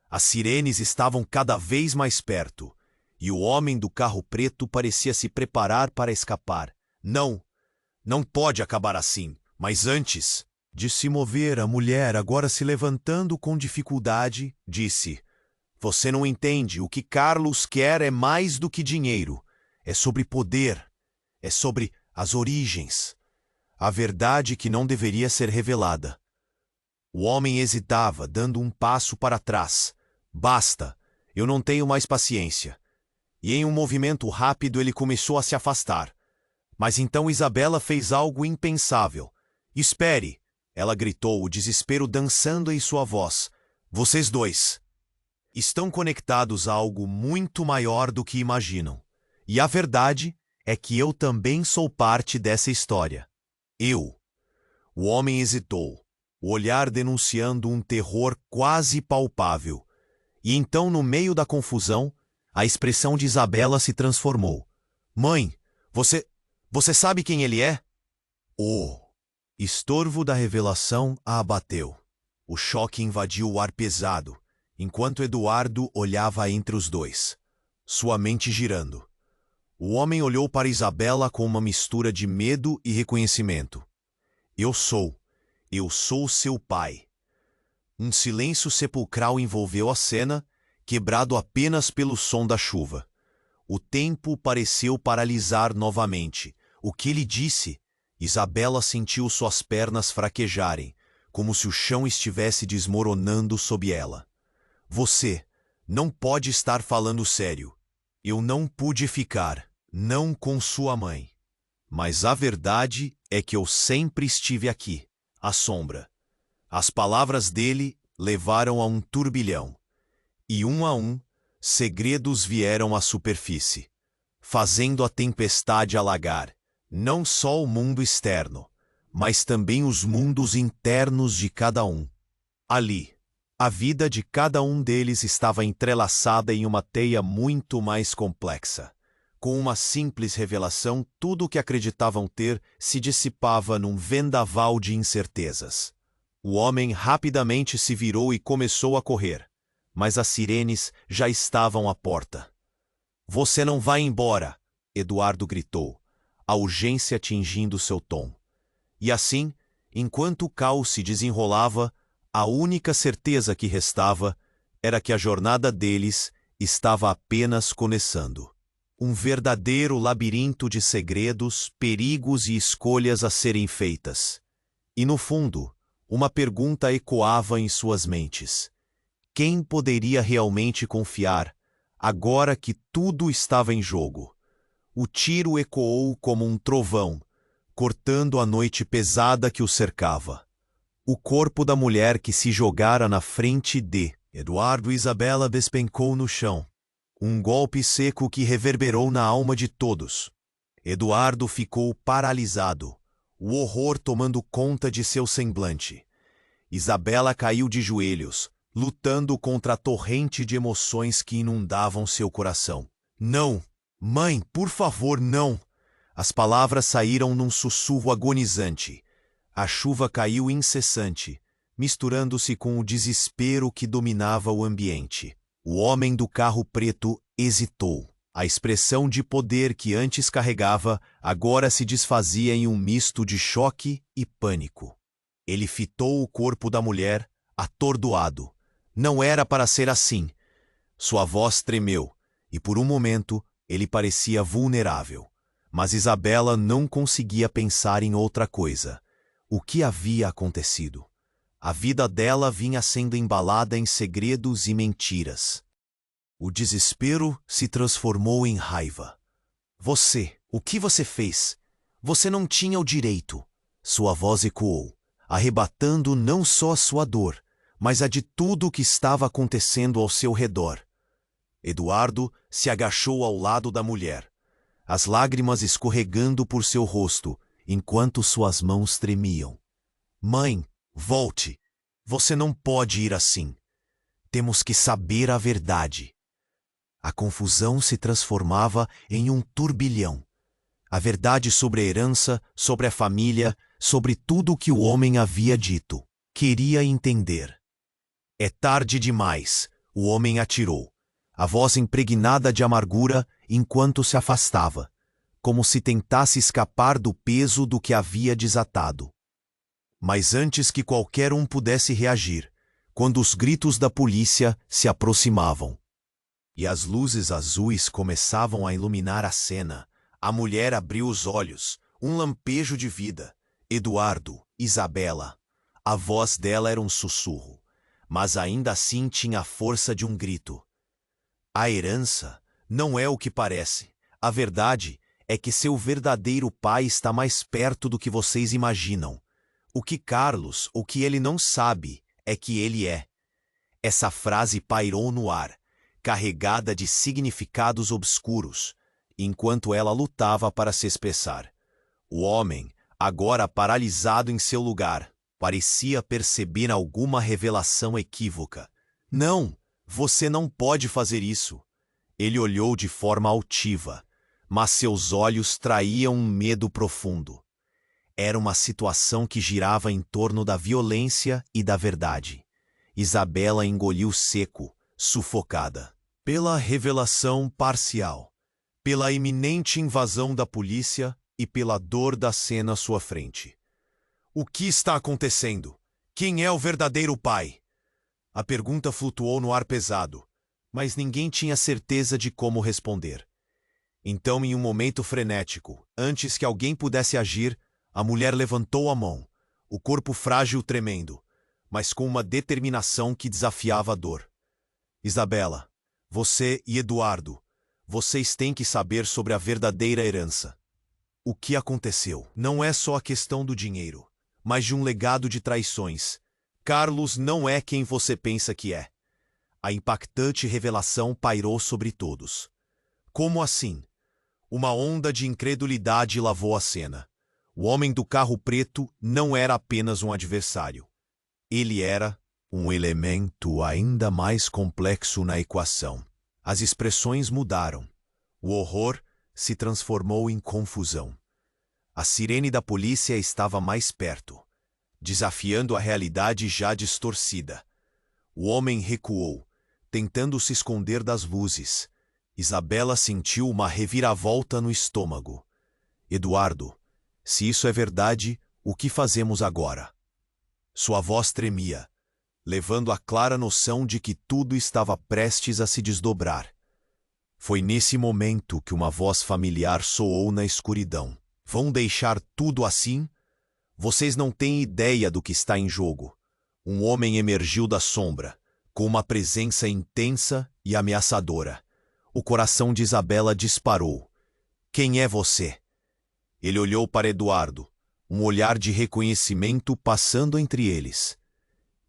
As sirenes estavam cada vez mais perto, e o homem do carro preto parecia se preparar para escapar. "Não, não pode acabar assim, mas antes..." De se mover, a mulher, agora se levantando com dificuldade, disse: "Você não entende, o que Carlos quer é mais do que dinheiro. É sobre poder, é sobre as origens. A verdade que não deveria ser revelada." O homem hesitava, dando um passo para trás. Basta, eu não tenho mais paciência. E em um movimento rápido ele começou a se afastar. Mas então Isabela fez algo impensável. Espere! Ela gritou, o desespero dançando em sua voz. Vocês dois estão conectados a algo muito maior do que imaginam. E a verdade é que eu também sou parte dessa história. Eu. O homem hesitou, o olhar denunciando um terror quase palpável. E então, no meio da confusão, a expressão de Isabela se transformou. Mãe, você sabe quem ele é? O estorvo da revelação a abateu. O choque invadiu o ar pesado, enquanto Eduardo olhava entre os dois, sua mente girando. O homem olhou para Isabela com uma mistura de medo e reconhecimento. Eu sou seu pai. Um silêncio sepulcral envolveu a cena, quebrado apenas pelo som da chuva. O tempo pareceu paralisar novamente. O que ele disse? Isabela sentiu suas pernas fraquejarem, como se o chão estivesse desmoronando sob ela. Você não pode estar falando sério. Eu não pude ficar, não com sua mãe. Mas a verdade é que eu sempre estive aqui, à sombra. As palavras dele levaram a um turbilhão. E um a um, segredos vieram à superfície, fazendo a tempestade alagar, não só o mundo externo, mas também os mundos internos de cada um. Ali, a vida de cada um deles estava entrelaçada em uma teia muito mais complexa. Com uma simples revelação, tudo o que acreditavam ter se dissipava num vendaval de incertezas. O homem rapidamente se virou e começou a correr, mas as sirenes já estavam à porta. Você não vai embora, Eduardo gritou, a urgência atingindo seu tom. E assim, enquanto o caos se desenrolava, a única certeza que restava era que a jornada deles estava apenas começando. Um verdadeiro labirinto de segredos, perigos e escolhas a serem feitas. E no fundo, uma pergunta ecoava em suas mentes. Quem poderia realmente confiar, agora que tudo estava em jogo? O tiro ecoou como um trovão, cortando a noite pesada que o cercava. O corpo da mulher que se jogara na frente de Eduardo e Isabela despencou no chão. Um golpe seco que reverberou na alma de todos. Eduardo ficou paralisado, o horror tomando conta de seu semblante. Isabela caiu de joelhos, lutando contra a torrente de emoções que inundavam seu coração. Não! Mãe, por favor, não! As palavras saíram num sussurro agonizante. A chuva caiu incessante, misturando-se com o desespero que dominava o ambiente. O homem do carro preto hesitou. A expressão de poder que antes carregava agora se desfazia em um misto de choque e pânico. Ele fitou o corpo da mulher, atordoado. Não era para ser assim. Sua voz tremeu, e por um momento ele parecia vulnerável. Mas Isabela não conseguia pensar em outra coisa. O que havia acontecido? A vida dela vinha sendo embalada em segredos e mentiras. O desespero se transformou em raiva. O que você fez? Você não tinha o direito. Sua voz ecoou, arrebatando não só sua dor, mas a de tudo o que estava acontecendo ao seu redor. Eduardo se agachou ao lado da mulher, as lágrimas escorregando por seu rosto, enquanto suas mãos tremiam. Mãe, volte! Você não pode ir assim. Temos que saber a verdade. A confusão se transformava em um turbilhão. A verdade sobre a herança, sobre a família, sobre tudo o que o homem havia dito. Queria entender. É tarde demais, o homem atirou, a voz impregnada de amargura enquanto se afastava, como se tentasse escapar do peso do que havia desatado. Mas antes que qualquer um pudesse reagir, quando os gritos da polícia se aproximavam, e as luzes azuis começavam a iluminar a cena, a mulher abriu os olhos, um lampejo de vida. Eduardo, Isabela. A voz dela era um sussurro, mas ainda assim tinha a força de um grito. A herança não é o que parece. A verdade é que seu verdadeiro pai está mais perto do que vocês imaginam. O que ele não sabe é que ele é. Essa frase pairou no ar, carregada de significados obscuros, enquanto ela lutava para se expressar. O homem, agora paralisado em seu lugar, parecia perceber alguma revelação equívoca. Não, você não pode fazer isso. Ele olhou de forma altiva, mas seus olhos traíam um medo profundo. Era uma situação que girava em torno da violência e da verdade. Isabela engoliu seco, sufocada. Pela revelação parcial, pela iminente invasão da polícia e pela dor da cena à sua frente. O que está acontecendo? Quem é o verdadeiro pai? A pergunta flutuou no ar pesado, mas ninguém tinha certeza de como responder. Então, em um momento frenético, antes que alguém pudesse agir, a mulher levantou a mão, o corpo frágil tremendo, mas com uma determinação que desafiava a dor. Isabela, você e Eduardo, vocês têm que saber sobre a verdadeira herança. O que aconteceu não é só a questão do dinheiro, mas de um legado de traições. Carlos não é quem você pensa que é. A impactante revelação pairou sobre todos. Como assim? Uma onda de incredulidade lavou a cena. O homem do carro preto não era apenas um adversário. Ele era um elemento ainda mais complexo na equação. As expressões mudaram. O horror se transformou em confusão. A sirene da polícia estava mais perto, desafiando a realidade já distorcida. O homem recuou, tentando se esconder das luzes. Isabela sentiu uma reviravolta no estômago. Eduardo, se isso é verdade, o que fazemos agora? Sua voz tremia, levando a clara noção de que tudo estava prestes a se desdobrar. Foi nesse momento que uma voz familiar soou na escuridão. Vão deixar tudo assim? Vocês não têm ideia do que está em jogo. Um homem emergiu da sombra, com uma presença intensa e ameaçadora. O coração de Isabela disparou. Quem é você? Ele olhou para Eduardo, um olhar de reconhecimento passando entre eles.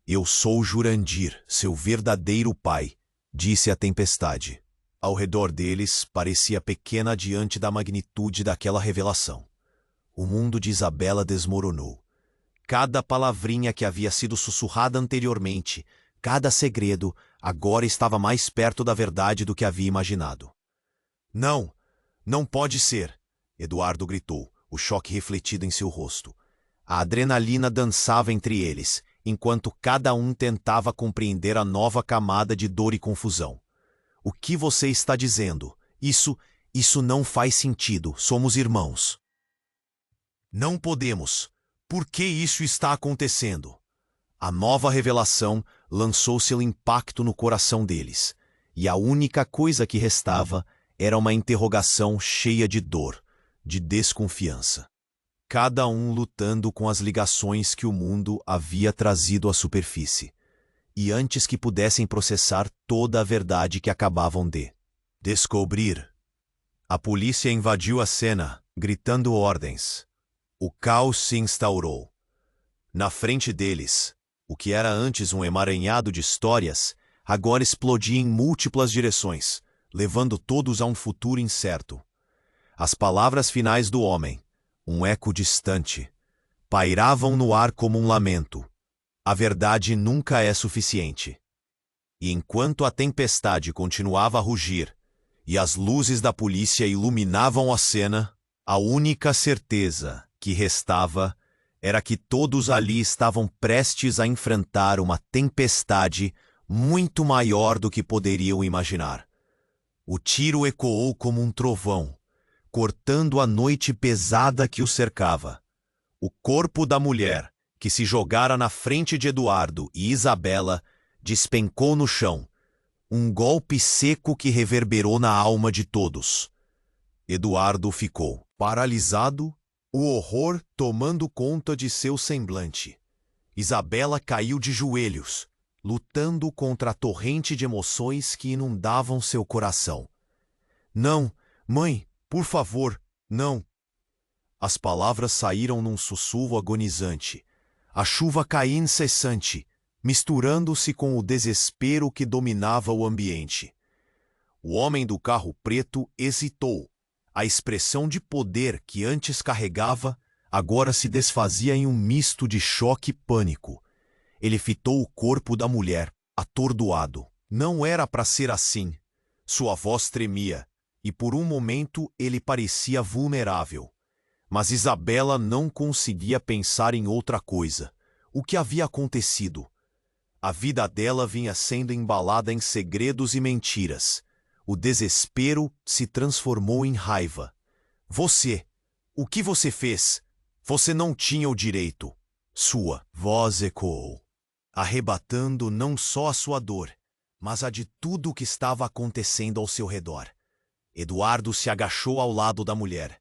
Eu sou Jurandir, seu verdadeiro pai, disse a tempestade. Ao redor deles, parecia pequena diante da magnitude daquela revelação. O mundo de Isabela desmoronou. Cada palavrinha que havia sido sussurrada anteriormente, cada segredo, agora estava mais perto da verdade do que havia imaginado. Não, não pode ser, Eduardo gritou, o choque refletido em seu rosto. A adrenalina dançava entre eles, enquanto cada um tentava compreender a nova camada de dor e confusão. O que você está dizendo? Isso não faz sentido. Somos irmãos. Não podemos. Por que isso está acontecendo? A nova revelação lançou seu impacto no coração deles, e a única coisa que restava era uma interrogação cheia de dor, de desconfiança. Cada um lutando com as ligações que o mundo havia trazido à superfície, e antes que pudessem processar toda a verdade que acabavam de descobrir. A polícia invadiu a cena, gritando ordens. O caos se instaurou. Na frente deles, o que era antes um emaranhado de histórias, agora explodia em múltiplas direções, levando todos a um futuro incerto. As palavras finais do homem, um eco distante, pairavam no ar como um lamento. A verdade nunca é suficiente. E enquanto a tempestade continuava a rugir e as luzes da polícia iluminavam a cena, a única certeza que restava era que todos ali estavam prestes a enfrentar uma tempestade muito maior do que poderiam imaginar. O tiro ecoou como um trovão, cortando a noite pesada que o cercava. O corpo da mulher, que se jogara na frente de Eduardo e Isabela, despencou no chão, um golpe seco que reverberou na alma de todos. Eduardo ficou paralisado, o horror tomando conta de seu semblante. Isabela caiu de joelhos, lutando contra a torrente de emoções que inundavam seu coração. Não, mãe, por favor, não. As palavras saíram num sussurro agonizante. A chuva caía incessante, misturando-se com o desespero que dominava o ambiente. O homem do carro preto hesitou. A expressão de poder que antes carregava agora se desfazia em um misto de choque e pânico. Ele fitou o corpo da mulher, atordoado. Não era para ser assim. Sua voz tremia, e por um momento ele parecia vulnerável. Mas Isabela não conseguia pensar em outra coisa. O que havia acontecido? A vida dela vinha sendo embalada em segredos e mentiras. O desespero se transformou em raiva. Você, o que você fez? Você não tinha o direito. Sua voz ecoou, arrebatando não só a sua dor, mas a de tudo o que estava acontecendo ao seu redor. Eduardo se agachou ao lado da mulher,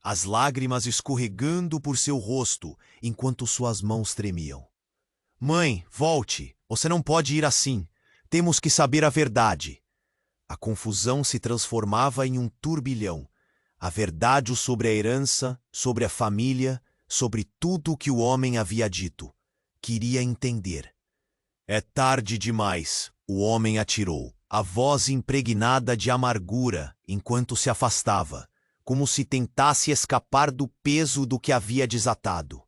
as lágrimas escorregando por seu rosto enquanto suas mãos tremiam. Mãe, volte! Você não pode ir assim. Temos que saber a verdade. A confusão se transformava em um turbilhão. A verdade sobre a herança, sobre a família, sobre tudo o que o homem havia dito. Queria entender. É tarde demais, o homem atirou, a voz impregnada de amargura enquanto se afastava, como se tentasse escapar do peso do que havia desatado.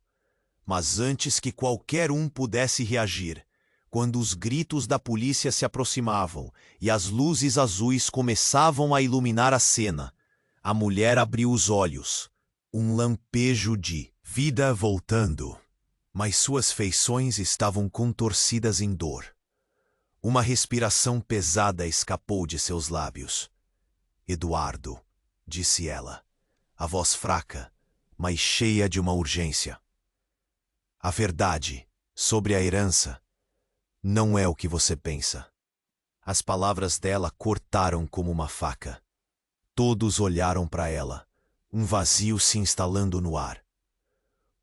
Mas antes que qualquer um pudesse reagir, quando os gritos da polícia se aproximavam e as luzes azuis começavam a iluminar a cena, a mulher abriu os olhos, um lampejo de vida voltando, mas suas feições estavam contorcidas em dor. Uma respiração pesada escapou de seus lábios. Eduardo, disse ela, a voz fraca, mas cheia de uma urgência. A verdade sobre a herança não é o que você pensa. As palavras dela cortaram como uma faca. Todos olharam para ela, um vazio se instalando no ar.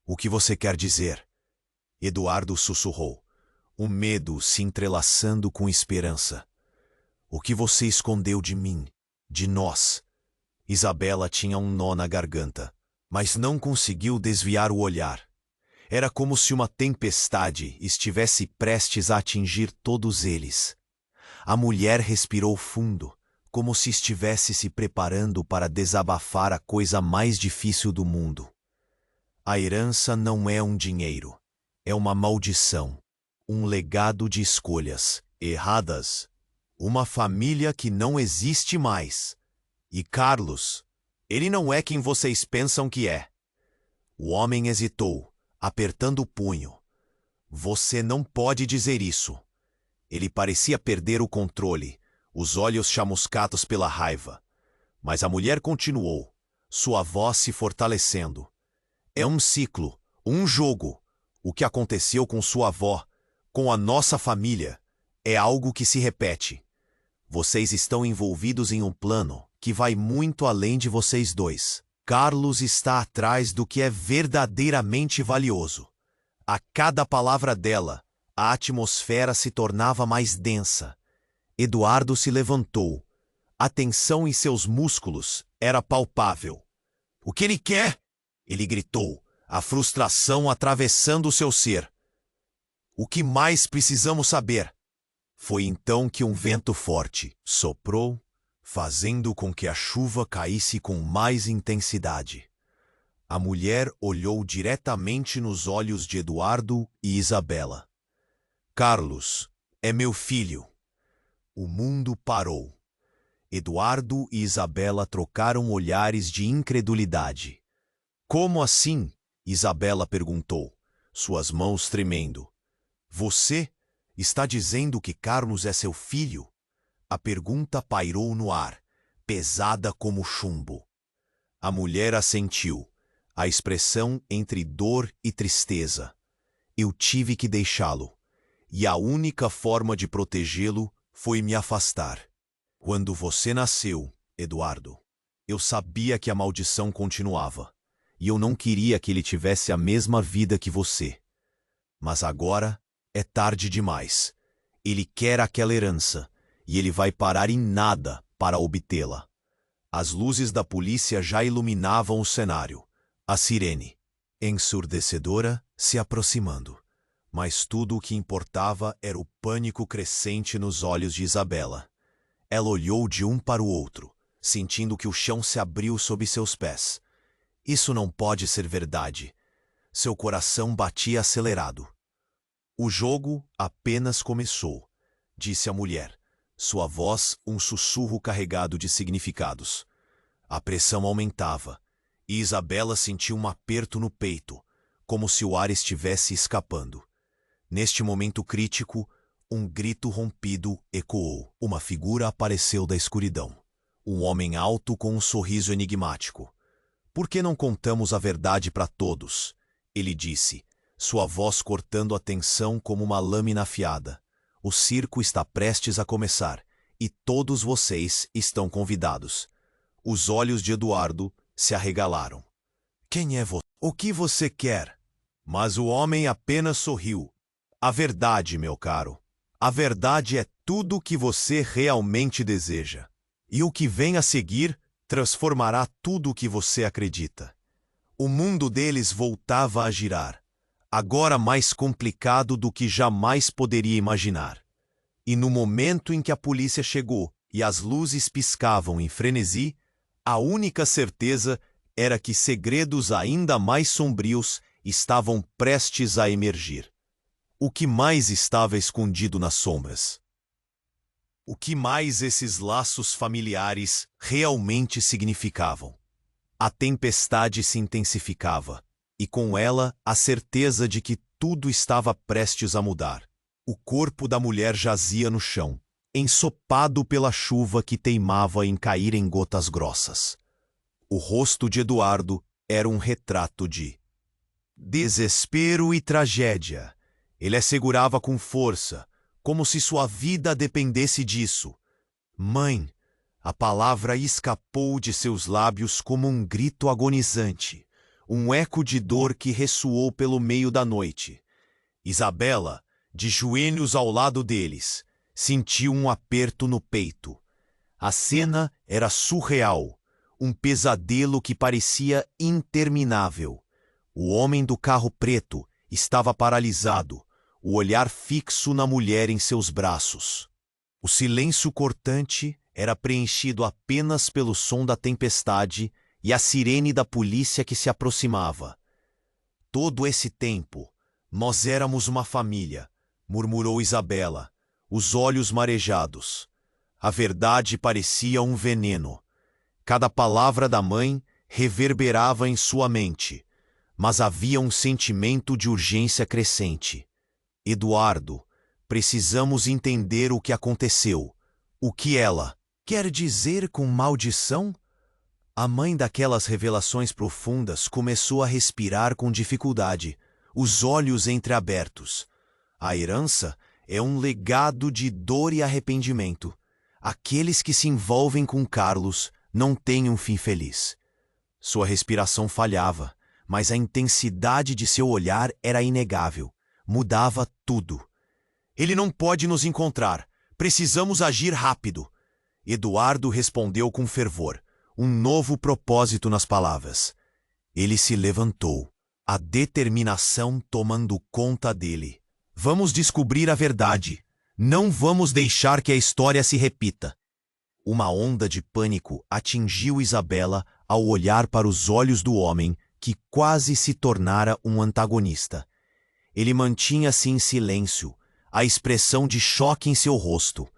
O que você quer dizer? Eduardo sussurrou, o medo se entrelaçando com esperança. O que você escondeu de mim, de nós? Isabela tinha um nó na garganta, mas não conseguiu desviar o olhar. Era como se uma tempestade estivesse prestes a atingir todos eles. A mulher respirou fundo, como se estivesse se preparando para desabafar a coisa mais difícil do mundo. A herança não é um dinheiro, é uma maldição, um legado de escolhas erradas, uma família que não existe mais. E Carlos, ele não é quem vocês pensam que é. O homem hesitou, apertando o punho. Você não pode dizer isso. Ele parecia perder o controle, os olhos chamuscados pela raiva. Mas a mulher continuou, sua voz se fortalecendo. É um ciclo, um jogo. O que aconteceu com sua avó, com a nossa família, é algo que se repete. Vocês estão envolvidos em um plano que vai muito além de vocês dois. Carlos está atrás do que é verdadeiramente valioso. A cada palavra dela, a atmosfera se tornava mais densa. Eduardo se levantou. A tensão em seus músculos era palpável. O que ele quer? Ele gritou, a frustração atravessando seu ser. O que mais precisamos saber? Foi então que um vento forte soprou, fazendo com que a chuva caísse com mais intensidade. A mulher olhou diretamente nos olhos de Eduardo e Isabela. Carlos, é meu filho. O mundo parou. Eduardo e Isabela trocaram olhares de incredulidade. Como assim? Isabela perguntou, suas mãos tremendo. Você está dizendo que Carlos é seu filho? A pergunta pairou no ar, pesada como chumbo. A mulher assentiu, a expressão entre dor e tristeza. Eu tive que deixá-lo, e a única forma de protegê-lo foi me afastar. Quando você nasceu, Eduardo, eu sabia que a maldição continuava, e eu não queria que ele tivesse a mesma vida que você. Mas agora é tarde demais. Ele quer aquela herança, e ele vai parar em nada para obtê-la. As luzes da polícia já iluminavam o cenário. A sirene, ensurdecedora, se aproximando. Mas tudo o que importava era o pânico crescente nos olhos de Isabela. Ela olhou de um para o outro, sentindo que o chão se abriu sob seus pés. Isso não pode ser verdade. Seu coração batia acelerado. O jogo apenas começou, disse a mulher, sua voz um sussurro carregado de significados. A pressão aumentava, e Isabela sentiu um aperto no peito, como se o ar estivesse escapando. Neste momento crítico, um grito rompido ecoou. Uma figura apareceu da escuridão. Um homem alto com um sorriso enigmático. "Por que não contamos a verdade para todos?" ele disse, sua voz cortando a tensão como uma lâmina afiada. "O circo está prestes a começar, e todos vocês estão convidados." Os olhos de Eduardo se arregalaram. "Quem é você? O que você quer?" Mas o homem apenas sorriu. "A verdade, meu caro. A verdade é tudo o que você realmente deseja. E o que vem a seguir transformará tudo o que você acredita." O mundo deles voltava a girar, agora mais complicado do que jamais poderia imaginar. E no momento em que a polícia chegou e as luzes piscavam em frenesi, a única certeza era que segredos ainda mais sombrios estavam prestes a emergir. O que mais estava escondido nas sombras? O que mais esses laços familiares realmente significavam? A tempestade se intensificava, e com ela a certeza de que tudo estava prestes a mudar. O corpo da mulher jazia no chão, ensopado pela chuva que teimava em cair em gotas grossas. O rosto de Eduardo era um retrato de desespero e tragédia. Ele a segurava com força, como se sua vida dependesse disso. "Mãe!" A palavra escapou de seus lábios como um grito agonizante, um eco de dor que ressoou pelo meio da noite. Isabela, de joelhos ao lado deles, sentiu um aperto no peito. A cena era surreal, um pesadelo que parecia interminável. O homem do carro preto estava paralisado, o olhar fixo na mulher em seus braços. O silêncio cortante era preenchido apenas pelo som da tempestade e a sirene da polícia que se aproximava. "Todo esse tempo, nós éramos uma família", murmurou Isabela, os olhos marejados. A verdade parecia um veneno. Cada palavra da mãe reverberava em sua mente, mas havia um sentimento de urgência crescente. "Eduardo, precisamos entender o que aconteceu. O que ela quer dizer com maldição?" A mãe daquelas revelações profundas começou a respirar com dificuldade, os olhos entreabertos. "A herança é um legado de dor e arrependimento. Aqueles que se envolvem com Carlos não têm um fim feliz." Sua respiração falhava, mas a intensidade de seu olhar era inegável. Mudava tudo. "Ele não pode nos encontrar. Precisamos agir rápido." Eduardo respondeu com fervor, um novo propósito nas palavras. Ele se levantou, a determinação tomando conta dele. "Vamos descobrir a verdade. Não vamos deixar que a história se repita." Uma onda de pânico atingiu Isabela ao olhar para os olhos do homem que quase se tornara um antagonista. Ele mantinha-se em silêncio, a expressão de choque em seu rosto.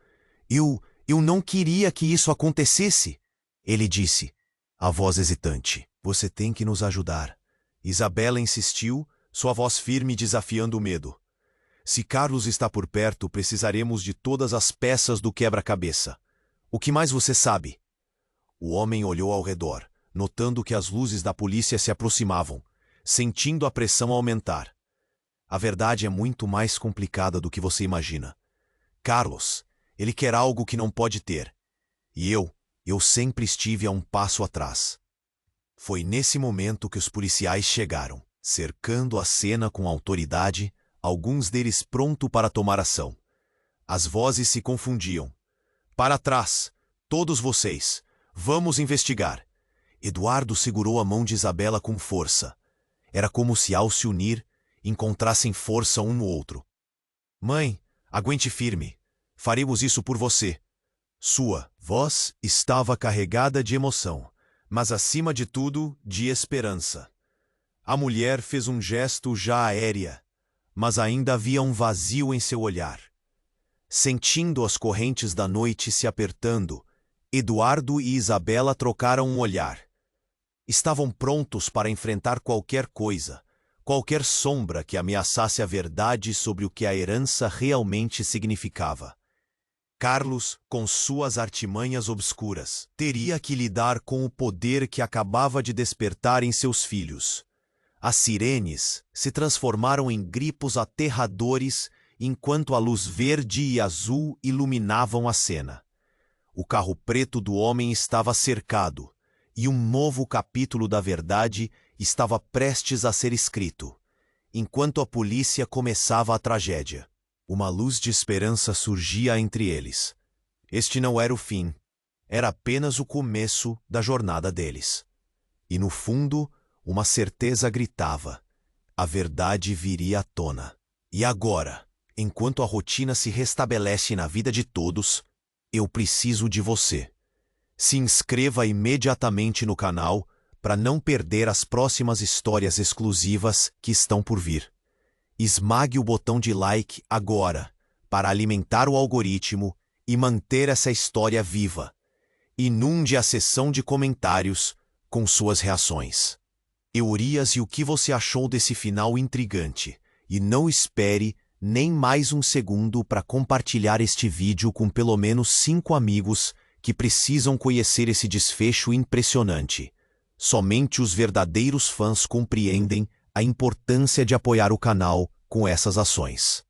Eu não queria que isso acontecesse," ele disse, a voz hesitante. "Você tem que nos ajudar." Isabela insistiu, sua voz firme desafiando o medo. "Se Carlos está por perto, precisaremos de todas as peças do quebra-cabeça. O que mais você sabe?" O homem olhou ao redor, notando que as luzes da polícia se aproximavam, sentindo a pressão aumentar. "A verdade é muito mais complicada do que você imagina. Carlos, ele quer algo que não pode ter. E eu sempre estive a um passo atrás." Foi nesse momento que os policiais chegaram, cercando a cena com autoridade, alguns deles prontos para tomar ação. As vozes se confundiam. Para trás, todos vocês, vamos investigar. Eduardo segurou a mão de Isabela com força. Era como se, ao se unir, encontrassem força um no outro. Mãe, aguente firme. Faremos isso por você. Sua voz estava carregada de emoção, mas acima de tudo, de esperança. A mulher fez um gesto já aérea, mas ainda havia um vazio em seu olhar. Sentindo as correntes da noite se apertando, Eduardo e Isabela trocaram um olhar. Estavam prontos para enfrentar qualquer coisa, qualquer sombra que ameaçasse a verdade sobre o que a herança realmente significava. Carlos, com suas artimanhas obscuras, teria que lidar com o poder que acabava de despertar em seus filhos. As sirenes se transformaram em gripos aterradores enquanto a luz verde e azul iluminavam a cena. O carro preto do homem estava cercado, e um novo capítulo da verdade estava prestes a ser escrito, enquanto a polícia começava a tragédia. Uma luz de esperança surgia entre eles. Este não era o fim, era apenas o começo da jornada deles. E no fundo, uma certeza gritava: a verdade viria à tona. E agora, enquanto a rotina se restabelece na vida de todos, eu preciso de você. Se inscreva imediatamente no canal para não perder as próximas histórias exclusivas que estão por vir. Esmague o botão de like agora para alimentar o algoritmo e manter essa história viva. Inunde a seção de comentários com suas reações. Eurias, e o que você achou desse final intrigante? E não espere nem mais um segundo para compartilhar este vídeo com pelo menos 5 amigos que precisam conhecer esse desfecho impressionante. Somente os verdadeiros fãs compreendem a importância de apoiar o canal com essas ações.